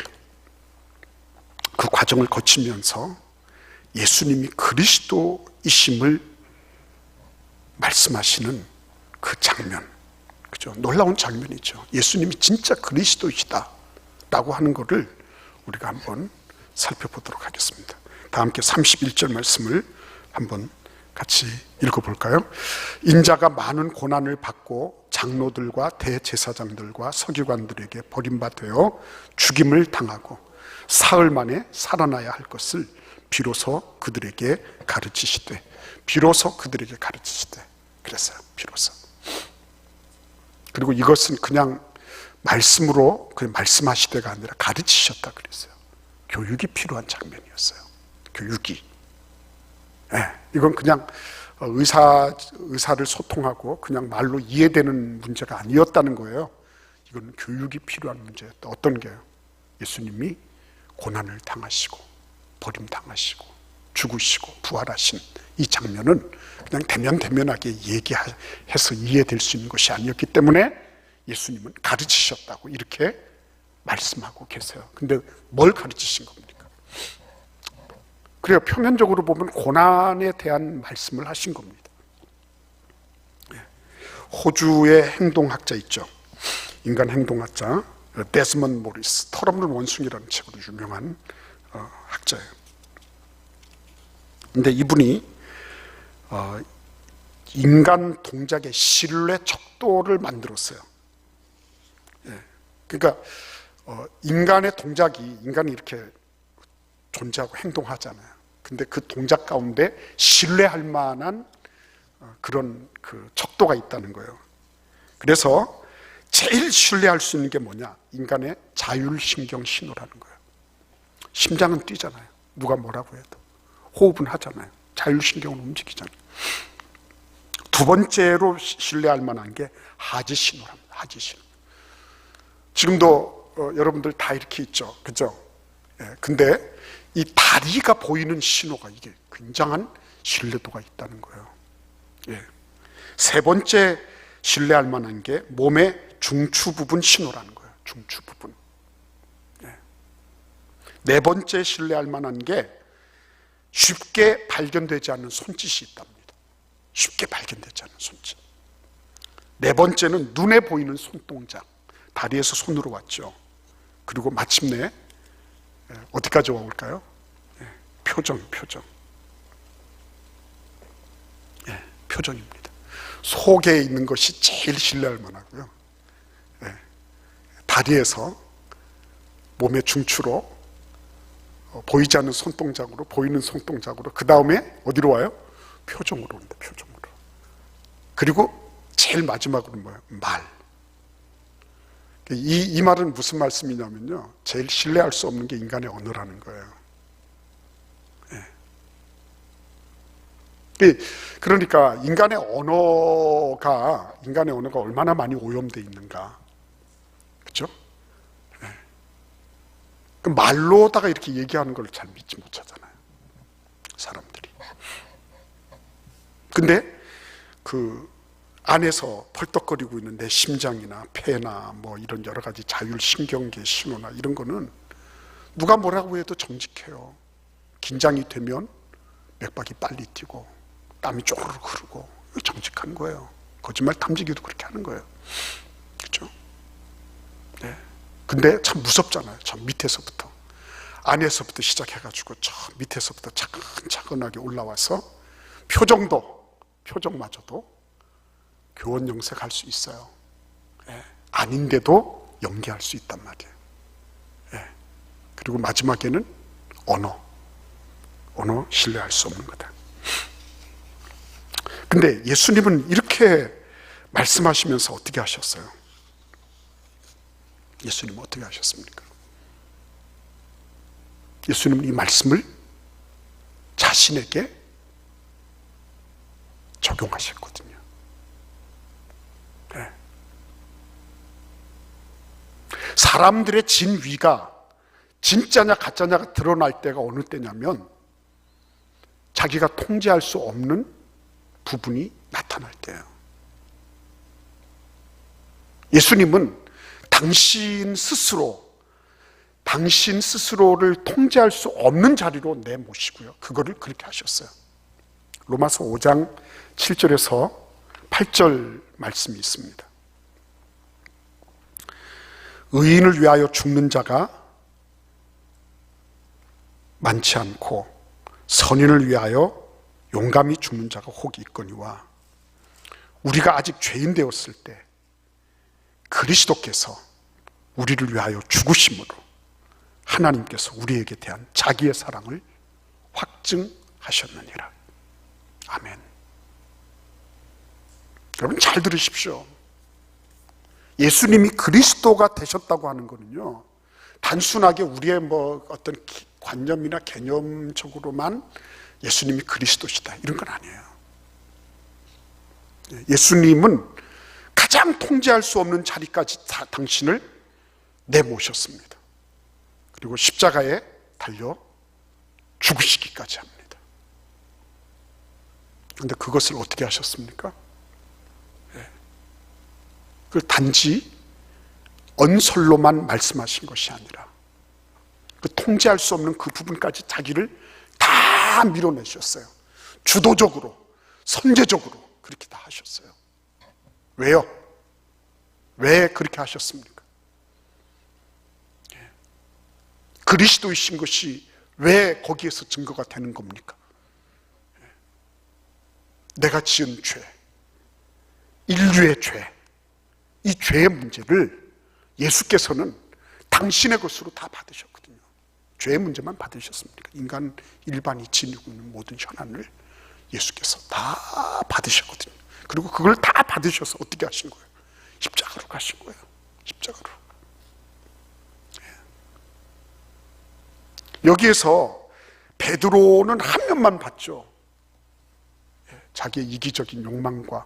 그 과정을 거치면서 예수님이 그리스도이심을 말씀하시는 그 장면, 그죠? 놀라운 장면이죠. 예수님이 진짜 그리스도이시다 라고 하는 것을 우리가 한번 살펴보도록 하겠습니다. 다 함께 31절 말씀을 한번 같이 읽어볼까요? 인자가 많은 고난을 받고 장로들과 대제사장들과 서기관들에게 버림받아 죽임을 당하고 사흘 만에 살아나야 할 것을 비로소 그들에게 가르치시되, 그랬어요. 비로소. 그리고 이것은 그냥 말씀으로 그냥 말씀하시되가 아니라 가르치셨다 그랬어요. 교육이 필요한 장면이었어요. 교육이. 이건 그냥 의사를 소통하고 그냥 말로 이해되는 문제가 아니었다는 거예요. 이건 교육이 필요한 문제였다. 어떤 게요? 예수님이 고난을 당하시고 버림당하시고 죽으시고 부활하신 이 장면은 그냥 대면대면하게 얘기해서 이해될 수 있는 것이 아니었기 때문에 예수님은 가르치셨다고 이렇게 말씀하고 계세요. 근데 뭘 가르치신 겁니까? 그래요. 표면적으로 보면 고난에 대한 말씀을 하신 겁니다. 호주의 행동학자 있죠. 인간 행동학자 데스먼드 모리스, 털없는 원숭이라는 책으로 유명한 학자예요. 근데 이분이 인간 동작의 신뢰 척도를 만들었어요. 그러니까 인간의 동작이, 인간이 이렇게 존재하고 행동하잖아요. 근데 그 동작 가운데 신뢰할 만한 그런 그 척도가 있다는 거예요. 그래서 제일 신뢰할 수 있는 게 뭐냐? 인간의 자율신경 신호라는 거예요. 심장은 뛰잖아요. 누가 뭐라고 해도. 호흡은 하잖아요. 자율신경은 움직이잖아요. 두 번째로 신뢰할 만한 게 하지 신호랍니다. 하지 신호. 지금도 여러분들 다 이렇게 있죠. 그죠? 근데 이 다리가 보이는 신호가 이게 굉장한 신뢰도가 있다는 거예요. 세 번째 신뢰할 만한 게 몸의 중추 부분 신호라는 거예요. 중추 부분. 네 번째 신뢰할 만한 게 쉽게 발견되지 않는 손짓이 있답니다. 쉽게 발견되지 않는 손짓. 네 번째는 눈에 보이는 손동작. 다리에서 손으로 왔죠. 그리고 마침내 어디까지 와올까요? 표정. 표정입니다. 속에 있는 것이 제일 신뢰할 만하고요. 다리에서 몸의 중추로 보이지 않는 손동작으로, 보이는 손동작으로, 그 다음에 어디로 와요? 표정으로 옵니다. 표정으로. 그리고 제일 마지막으로 뭐예요? 말. 이 말은 무슨 말씀이냐면요, 제일 신뢰할 수 없는 게 인간의 언어라는 거예요. 그러니까 인간의 언어가 얼마나 많이 오염되어 있는가, 그렇죠? 그 말로다가 이렇게 얘기하는 걸 잘 믿지 못하잖아요, 사람들이. 근데 그 안에서 펄떡거리고 있는 내 심장이나 폐나 뭐 이런 여러 가지 자율신경계 신호나 이런 거는 누가 뭐라고 해도 정직해요. 긴장이 되면 맥박이 빨리 뛰고 땀이 쪼르르 흐르고, 정직한 거예요. 거짓말 탐지기도 그렇게 하는 거예요. 그렇죠? 네. 근데 참 무섭잖아요. 저 밑에서부터, 안에서부터 시작해가지고 저 밑에서부터 차근차근하게 올라와서 표정마저도 교원 영색할 수 있어요. 아닌데도 연기할 수 있단 말이에요. 그리고 마지막에는 언어 신뢰할 수 없는 거다. 근데 예수님은 이렇게 말씀하시면서 어떻게 하셨어요? 예수님은 어떻게 하셨습니까? 예수님은 이 말씀을 자신에게 적용하셨거든요. 사람들의 진위가 진짜냐 가짜냐가 드러날 때가 어느 때냐면, 자기가 통제할 수 없는 부분이 나타날 때예요. 예수님은 당신 스스로를 통제할 수 없는 자리로 내모시고요, 그거를 그렇게 하셨어요. 로마서 5장 7절에서 8절 말씀이 있습니다. 의인을 위하여 죽는 자가 많지 않고 선인을 위하여 용감히 죽는 자가 혹 있거니와, 우리가 아직 죄인 되었을 때 그리스도께서 우리를 위하여 죽으심으로 하나님께서 우리에게 대한 자기의 사랑을 확증하셨느니라. 아멘. 여러분 잘 들으십시오. 예수님이 그리스도가 되셨다고 하는 거는요, 단순하게 우리의 뭐 어떤 관념이나 개념적으로만 예수님이 그리스도시다 이런 건 아니에요. 예수님은 가장 통제할 수 없는 자리까지 당신을 내모셨습니다. 그리고 십자가에 달려 죽으시기까지 합니다. 그런데 그것을 어떻게 하셨습니까? 그 단지 언설로만 말씀하신 것이 아니라 그 통제할 수 없는 그 부분까지 자기를 다 밀어내셨어요. 주도적으로, 선제적으로 그렇게 다 하셨어요. 왜요? 왜 그렇게 하셨습니까? 그리스도이신 것이 왜 거기에서 증거가 되는 겁니까? 내가 지은 죄, 인류의 죄, 이 죄의 문제를 예수께서는 당신의 것으로 다 받으셨거든요. 죄의 문제만 받으셨습니까? 인간 일반이 지니고 있는 모든 현안을 예수께서 다 받으셨거든요. 그리고 그걸 다 받으셔서 어떻게 하신 거예요? 십자가로 가신 거예요. 십자가로. 여기에서 베드로는 한 면만 봤죠. 자기의 이기적인 욕망과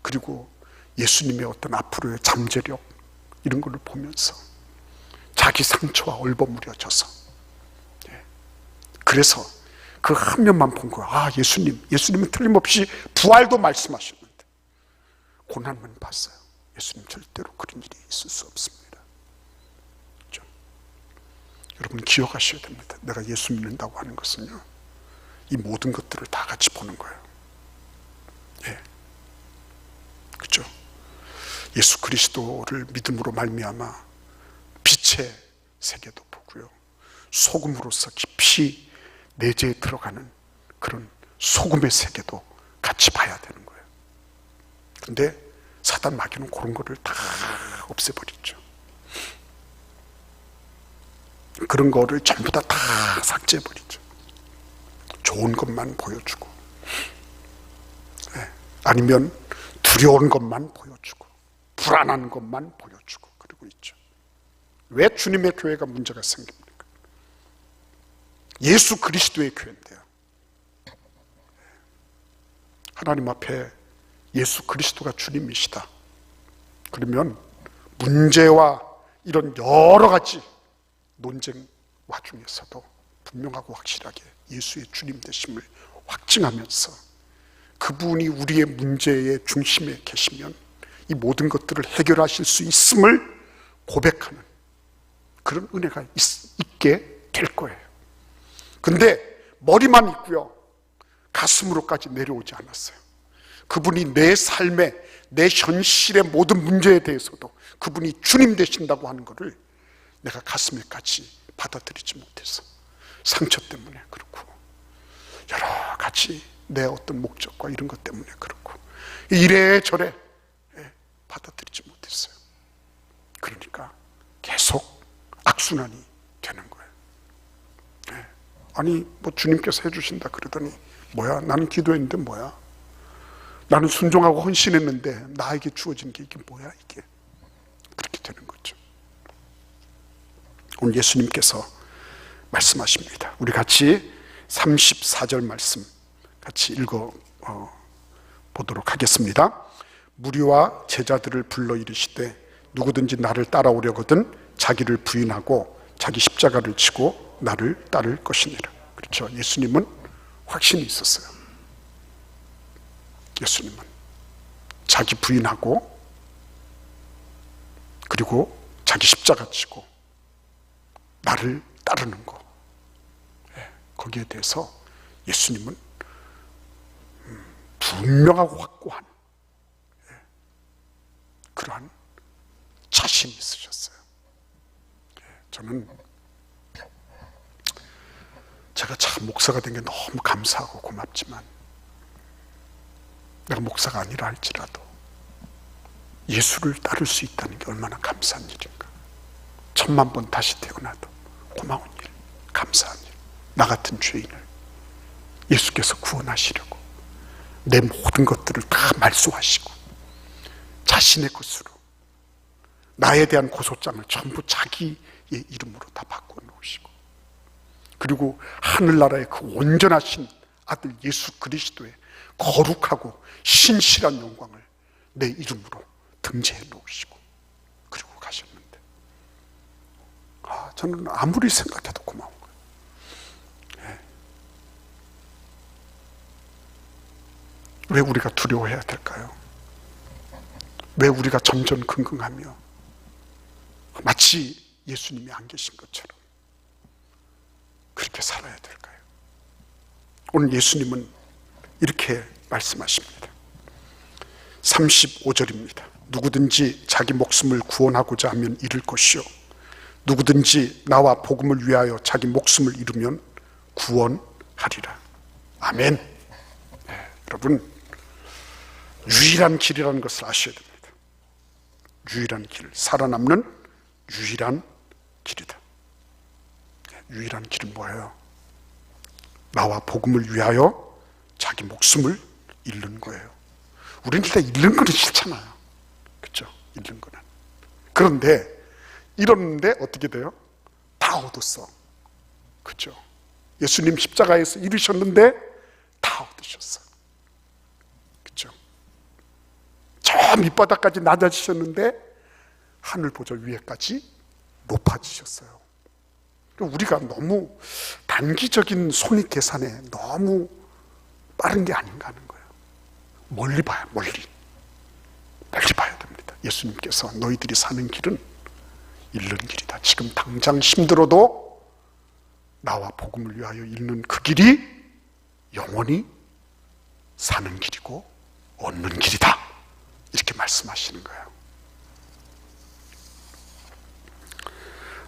그리고 예수님의 어떤 앞으로의 잠재력 이런 걸 보면서 자기 상처와 얼버무려져서, 그래서 그 한 면만 본 거야. 아, 예수님은 틀림없이 부활도 말씀하셨는데 고난만 봤어요. 예수님 절대로 그런 일이 있을 수 없습니다. 그렇죠? 여러분 기억하셔야 됩니다. 내가 예수 믿는다고 하는 것은요, 이 모든 것들을 다 같이 보는 거예요. 그렇죠? 예수 그리스도를 믿음으로 말미암아 빛의 세계도 보고요, 소금으로서 깊이 내재에 들어가는 그런 소금의 세계도 같이 봐야 되는 거예요. 근데 사단 마귀는 그런 거를 다 없애버리죠. 그런 거를 전부 다 삭제해버리죠. 좋은 것만 보여주고, 아니면 두려운 것만 보여주고, 불안한 것만 보여주고 그러고 있죠. 왜 주님의 교회가 문제가 생깁니까? 예수 그리스도의 교회인데요. 하나님 앞에 예수 그리스도가 주님이시다. 그러면 문제와 이런 여러 가지 논쟁 와중에서도 분명하고 확실하게 예수의 주님 되심을 확증하면서 그분이 우리의 문제의 중심에 계시면 이 모든 것들을 해결하실 수 있음을 고백하는 그런 은혜가 있게 될 거예요. 근데 머리만 있고요, 가슴으로까지 내려오지 않았어요. 그분이 내 삶에, 내 현실의 모든 문제에 대해서도 그분이 주님 되신다고 하는 것을 내가 가슴에까지 받아들이지 못해서 상처 때문에 그렇고, 여러 가지 내 어떤 목적과 이런 것 때문에 그렇고, 이래저래 받아들이지 못했어요. 그러니까 계속 악순환이 되는 거예요. 아니 뭐 주님께서 해주신다 그러더니 뭐야, 나는 기도했는데 뭐야, 나는 순종하고 헌신했는데 나에게 주어진 게 이게 뭐야, 이게. 그렇게 되는 거죠. 오늘 예수님께서 말씀하십니다. 우리 같이 34절 말씀 같이 읽어 보도록 하겠습니다. 무리와 제자들을 불러 이르시되 누구든지 나를 따라오려거든 자기를 부인하고 자기 십자가를 지고 나를 따를 것이니라. 그렇죠. 예수님은 확신이 있었어요. 예수님은 자기 부인하고 그리고 자기 십자가 지고 나를 따르는 거, 거기에 대해서 예수님은 분명하고 확고한 그러한 자신이 있으셨어요. 저는 제가 참 목사가 된 게 너무 감사하고 고맙지만, 내가 목사가 아니라 할지라도 예수를 따를 수 있다는 게 얼마나 감사한 일인가. 1000만 번 다시 태어나도 고마운 일, 감사한 일. 나 같은 죄인을 예수께서 구원하시려고 내 모든 것들을 다 말소하시고 자신의 것으로 나에 대한 고소장을 전부 자기의 이름으로 다 바꿔놓으시고, 그리고 하늘나라의 그 온전하신 아들 예수 그리스도의 거룩하고 신실한 영광을 내 이름으로 등재해 놓으시고 그리고 가셨는데, 저는 아무리 생각해도 고마운 거예요. 왜 우리가 두려워해야 될까요? 왜 우리가 전전긍긍하며 마치 예수님이 안 계신 것처럼 그렇게 살아야 될까요? 오늘 예수님은 이렇게 말씀하십니다. 35절입니다. 누구든지 자기 목숨을 구원하고자 하면 잃을 것이요, 누구든지 나와 복음을 위하여 자기 목숨을 잃으면 구원하리라. 아멘. 여러분, 유일한 길이라는 것을 아셔야 됩니다. 유일한 길, 살아남는 유일한 길이다. 유일한 길은 뭐예요? 나와 복음을 위하여 자기 목숨을 잃는 거예요. 우리는 일단 잃는 거는 싫잖아요. 그렇죠? 잃는 거는. 그런데 잃었는데 어떻게 돼요? 다 얻었어. 그렇죠? 예수님 십자가에서 잃으셨는데 다 얻으셨어. 그렇죠? 저 밑바닥까지 낮아지셨는데 하늘 보좌 위에까지 높아지셨어요. 우리가 너무 단기적인 손익 계산에 너무 빠른 게 아닌가 하는 거예요. 멀리 봐요. 멀리 봐야 됩니다. 예수님께서 너희들이 사는 길은 잃는 길이다. 지금 당장 힘들어도 나와 복음을 위하여 잃는 그 길이 영원히 사는 길이고 얻는 길이다. 이렇게 말씀하시는 거예요.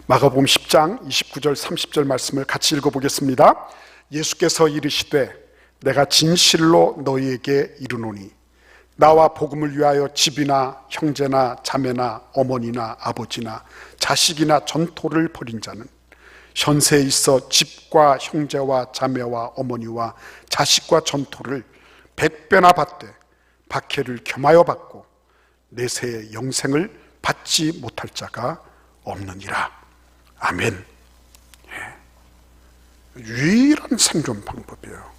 마가복음 10장 29절 30절 말씀을 같이 읽어보겠습니다. 예수께서 이르시되 내가 진실로 너희에게 이르노니 나와 복음을 위하여 집이나 형제나 자매나 어머니나 아버지나 자식이나 전토를 벌인 자는 현세에 있어 집과 형제와 자매와 어머니와 자식과 전토를 100배나 받되 박해를 겸하여 받고 내세의 영생을 받지 못할 자가 없느니라. 아멘. 예. 유일한 생존 방법이에요.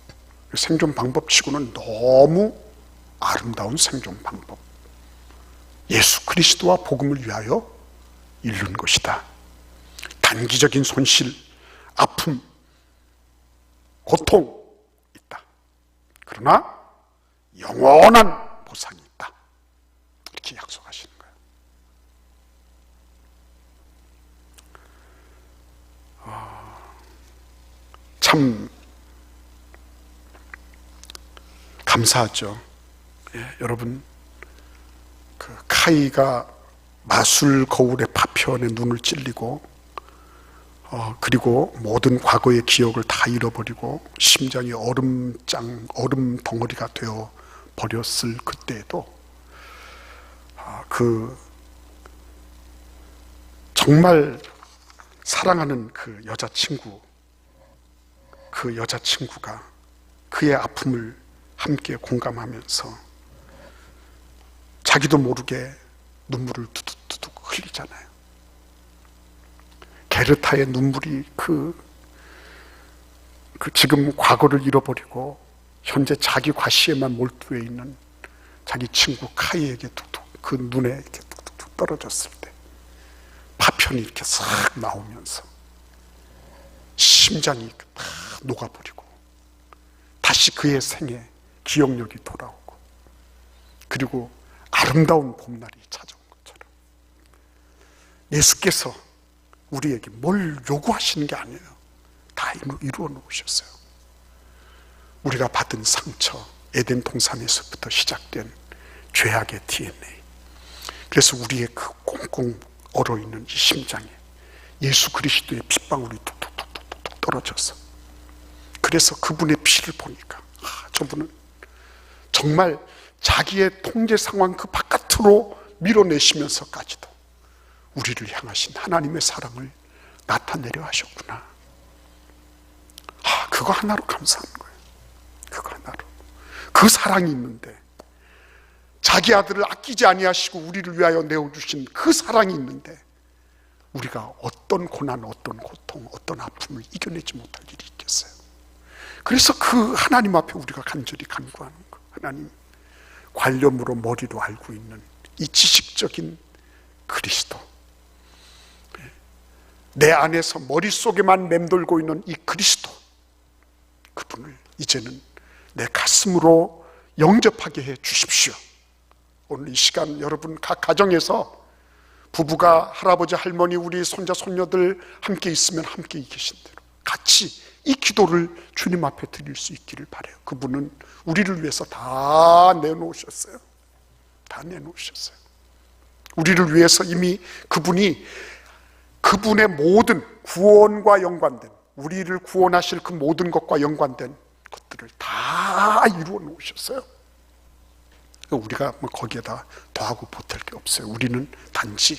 생존 방법치고는 너무 아름다운 생존 방법. 예수 그리스도와 복음을 위하여 이룬 것이다. 단기적인 손실, 아픔, 고통 있다. 그러나 영원한 보상이 있다. 이렇게 약속하시는 거예요. 참 감사하죠. 예, 여러분, 그 카이가 마술 거울의 파편에 눈을 찔리고 그리고 모든 과거의 기억을 다 잃어버리고 심장이 얼음 덩어리가 되어 버렸을 그때에도 그 정말 사랑하는 그 여자친구가 그의 아픔을 함께 공감하면서 자기도 모르게 눈물을 두둑두둑 흘리잖아요. 게르타의 눈물이 그 지금 과거를 잃어버리고 현재 자기 과시에만 몰두해 있는 자기 친구 카이에게 툭툭 그 눈에 이렇게 툭툭 떨어졌을 때 파편이 이렇게 싹 나오면서 심장이 다 녹아버리고 다시 그의 생에 기억력이 돌아오고 그리고 아름다운 봄날이 찾아온 것처럼 예수께서 우리에게 뭘 요구하시는 게 아니에요. 다 이루어 놓으셨어요. 우리가 받은 상처, 에덴 동산에서부터 시작된 죄악의 DNA. 그래서 우리의 그 꽁꽁 얼어있는 이 심장에 예수 그리스도의 핏방울이 툭툭툭툭 떨어져서 그래서 그분의 피를 보니까 저분은 정말 자기의 통제 상황 그 바깥으로 밀어내시면서까지도 우리를 향하신 하나님의 사랑을 나타내려 하셨구나. 그거 하나로 감사한 거예요. 그거 하나로. 그 사랑이 있는데 자기 아들을 아끼지 아니하시고 우리를 위하여 내어주신 그 사랑이 있는데 우리가 어떤 고난, 어떤 고통, 어떤 아픔을 이겨내지 못할 일이 있겠어요. 그래서 그 하나님 앞에 우리가 간절히 간구하는 거. 하나님, 관념으로 머리로 알고 있는 이 지식적인 그리스도, 내 안에서 머릿속에만 맴돌고 있는 이 그리스도, 그분을 이제는 내 가슴으로 영접하게 해 주십시오. 오늘 이 시간 여러분 각 가정에서 부부가 할아버지 할머니 우리 손자 손녀들 함께 있으면 함께 계신 대로 같이 이 기도를 주님 앞에 드릴 수 있기를 바라요. 그분은 우리를 위해서 다 내놓으셨어요. 다 내놓으셨어요. 우리를 위해서 이미 그분이 그분의 모든 구원과 연관된, 우리를 구원하실 그 모든 것과 연관된 것들을 다 이루어 놓으셨어요. 우리가 거기에다 더하고 보탤 게 없어요. 우리는 단지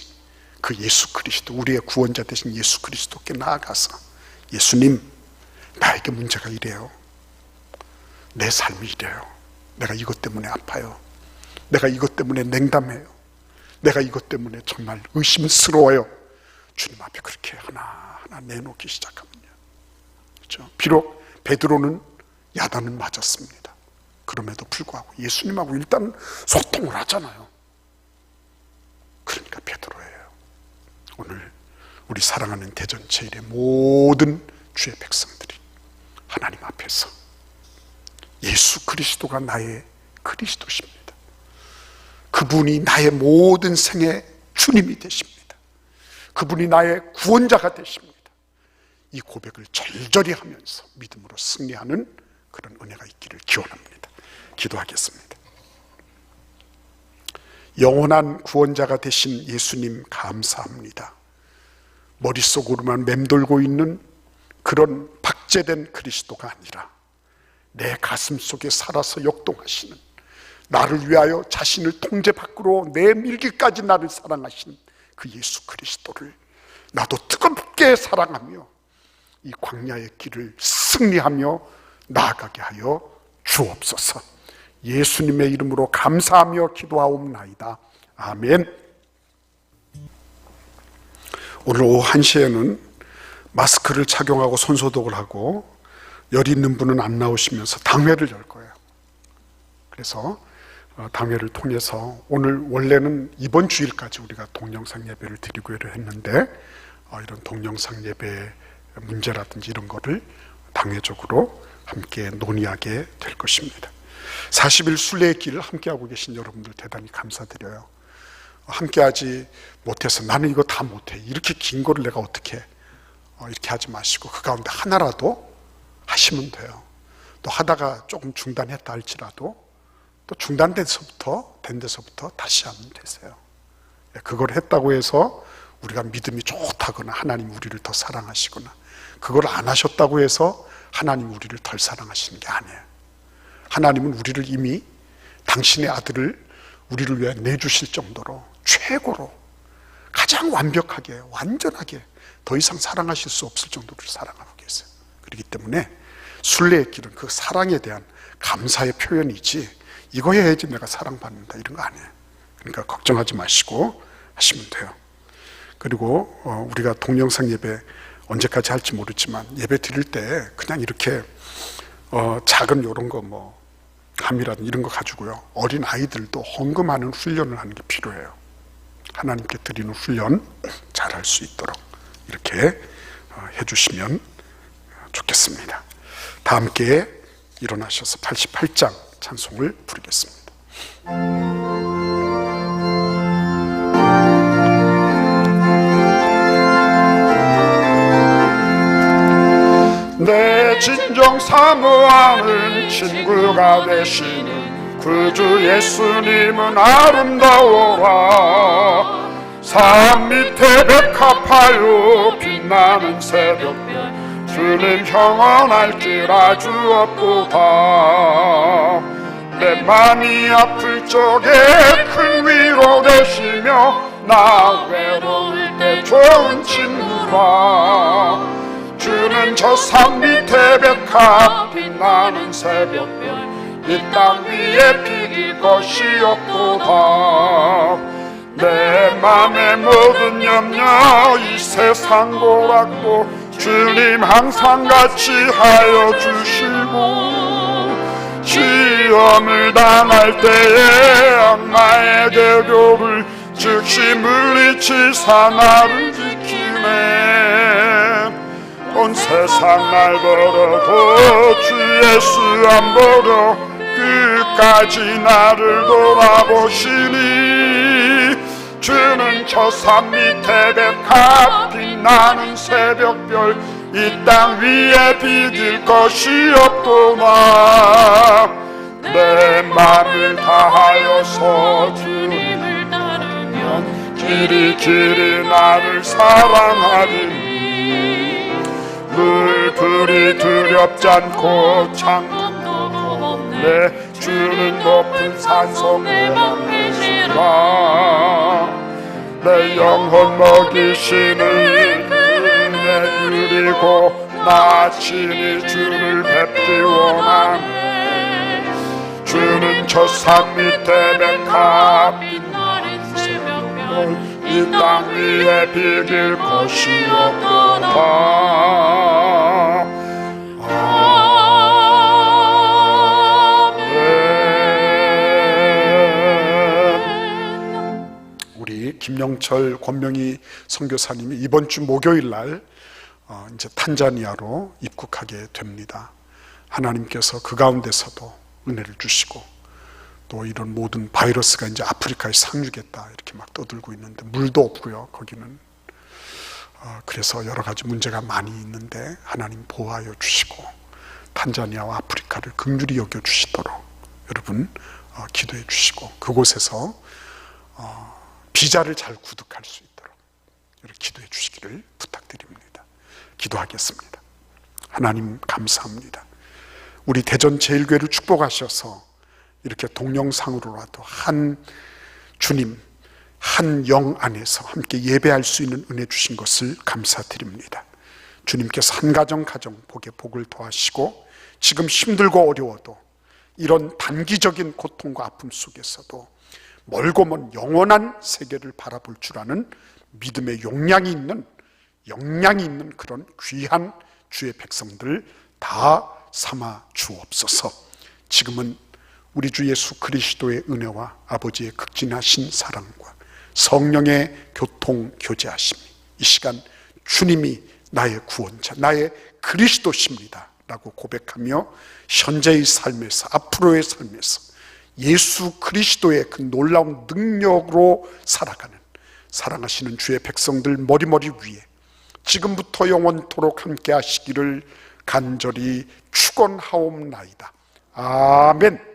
그 예수 그리스도, 우리의 구원자 되신 예수 그리스도께 나아가서 예수님, 나에게 문제가 이래요. 내 삶이 이래요. 내가 이것 때문에 아파요. 내가 이것 때문에 냉담해요. 내가 이것 때문에 정말 의심스러워요. 주님 앞에 그렇게 하나하나 내놓기 시작하면요. 그렇죠? 비록 베드로는 야단은 맞았습니다. 그럼에도 불구하고 예수님하고 일단 소통을 하잖아요. 그러니까 베드로예요. 오늘 우리 사랑하는 대전체일의 모든 주의 백성들이 하나님 앞에서 예수 그리스도가 나의 그리스도십니다. 그분이 나의 모든 생의 주님이 되십니다. 그분이 나의 구원자가 되십니다. 이 고백을 절절히 하면서 믿음으로 승리하는 그런 은혜가 있기를 기원합니다. 기도하겠습니다. 영원한 구원자가 되신 예수님 감사합니다. 머릿속으로만 맴돌고 있는 그런 박제된 그리스도가 아니라 내 가슴 속에 살아서 역동하시는, 나를 위하여 자신을 통제 밖으로 내밀기까지 나를 사랑하신 그 예수 그리스도를 나도 뜨겁게 사랑하며 이 광야의 길을 승리하며 나아가게 하여 주옵소서. 예수님의 이름으로 감사하며 기도하옵나이다. 아멘. 오늘 오후 1시에는 마스크를 착용하고 손소독을 하고 열이 있는 분은 안 나오시면서 당회를 열 거예요. 그래서 당회를 통해서 오늘 원래는 이번 주일까지 우리가 동영상 예배를 드리기로 했는데 이런 동영상 예배 문제라든지 이런 거를 당회적으로 함께 논의하게 될 것입니다. 40일 순례의 길을 함께하고 계신 여러분들 대단히 감사드려요. 함께하지 못해서 나는 이거 다 못해, 이렇게 긴 거를 내가 어떻게 이렇게 하지 마시고 그 가운데 하나라도 하시면 돼요. 또 하다가 조금 중단했다 할지라도 또 중단된 데서부터 다시 하면 되세요. 그걸 했다고 해서 우리가 믿음이 좋다거나 하나님 우리를 더 사랑하시거나, 그걸 안 하셨다고 해서 하나님 우리를 덜 사랑하시는 게 아니에요. 하나님은 우리를 이미 당신의 아들을 우리를 위해 내주실 정도로 최고로 가장 완벽하게 완전하게 더 이상 사랑하실 수 없을 정도로 사랑하고 계세요. 그렇기 때문에 순례의 길은 그 사랑에 대한 감사의 표현이지 이거 해야지 내가 사랑받는다 이런 거 아니에요. 그러니까 걱정하지 마시고 하시면 돼요. 그리고 우리가 동영상 예배 언제까지 할지 모르지만 예배 드릴 때 그냥 이렇게 작은 이런 거 감이라든 이런 거 가지고요, 어린 아이들도 헌금하는 훈련을 하는 게 필요해요. 하나님께 드리는 훈련 잘 할 수 있도록 이렇게 해주시면 좋겠습니다. 다 함께 일어나셔서 88장 찬송을 부르겠습니다. 내 진정 사모하는 친구가 되시는 구주 예수님은 아름다워라. 산 밑에 백합하여 빛나는 새벽별 주님 형언할 길 아주 없도다. 내 맘이 아플 적에 큰 위로 되시며 나 외로울 때 좋은 친구라. 주는 저 산 밑에 백합 빛나는 새벽별 이 땅 위에 비길 것이 없도다. 내 맘의 모든 염려 이 세상 고락도 주님 항상 같이 하여 주시고, 시험을 당할 때에 악마의 대교를 즉시 물리치사 나를 지키네. 온 세상 날 벌어도 주 예수 안 버려 끝까지 나를 돌아보시니. 주는 저 산 밑에 백합 빛나는 새벽별 이 땅 위에 비길 것이 없도다. 내 맘을 다하여서 주님을 따르면 길이 나를 사랑하리니. 물불이 두렵지 않고 창문도 겁없네. 주는 높은 산성에 계시라. 내 영혼 먹이시는 은혜 누리고 나 친히 주를 뵙기 원하네. 주는 저 산 밑에 백합 빛나는 새벽별 이 땅 위에 비길 것이 없도다. 우리 김영철 권명희 선교사님이 이번 주 목요일 날 이제 탄자니아로 입국하게 됩니다. 하나님께서 그 가운데서도 은혜를 주시고, 또 이런 모든 바이러스가 이제 아프리카에 상륙했다 이렇게 막 떠들고 있는데 물도 없고요 거기는. 그래서 여러 가지 문제가 많이 있는데 하나님 보호하여 주시고 탄자니아와 아프리카를 긍휼히 여겨 주시도록 여러분 기도해 주시고, 그곳에서 비자를 잘 구득할 수 있도록 이렇게 기도해 주시기를 부탁드립니다. 부탁드립니다. 기도하겠습니다. 하나님 감사합니다. 우리 대전 제일교회를 축복하셔서 이렇게 동영상으로라도 한 주님, 한 영 안에서 함께 예배할 수 있는 은혜 주신 것을 감사드립니다. 주님께서 한 가정 복의 복을 더하시고 지금 힘들고 어려워도 이런 단기적인 고통과 아픔 속에서도 멀고 먼 영원한 세계를 바라볼 줄 아는 믿음의 역량이 있는 그런 귀한 주의 백성들 다 삼아 주옵소서. 지금은 우리 주 예수 그리스도의 은혜와 아버지의 극진하신 사랑과 성령의 교통 교제하심이 이 시간 주님이 나의 구원자, 나의 그리스도십니다 라고 고백하며 현재의 삶에서, 앞으로의 삶에서 예수 그리스도의 그 놀라운 능력으로 살아가는 사랑하시는 주의 백성들 머리머리 위에 지금부터 영원토록 함께 하시기를 간절히 축원하옵나이다. 아멘.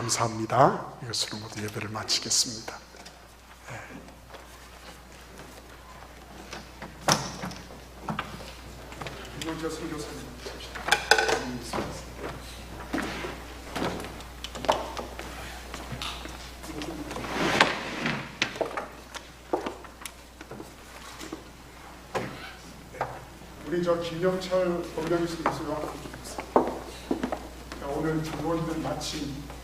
감사합니다. 이것으로 모두 예배를 마치겠습니다. 이동재 선교사님, 우리 김영철 법령이 선교사가 오늘 장로님들 마침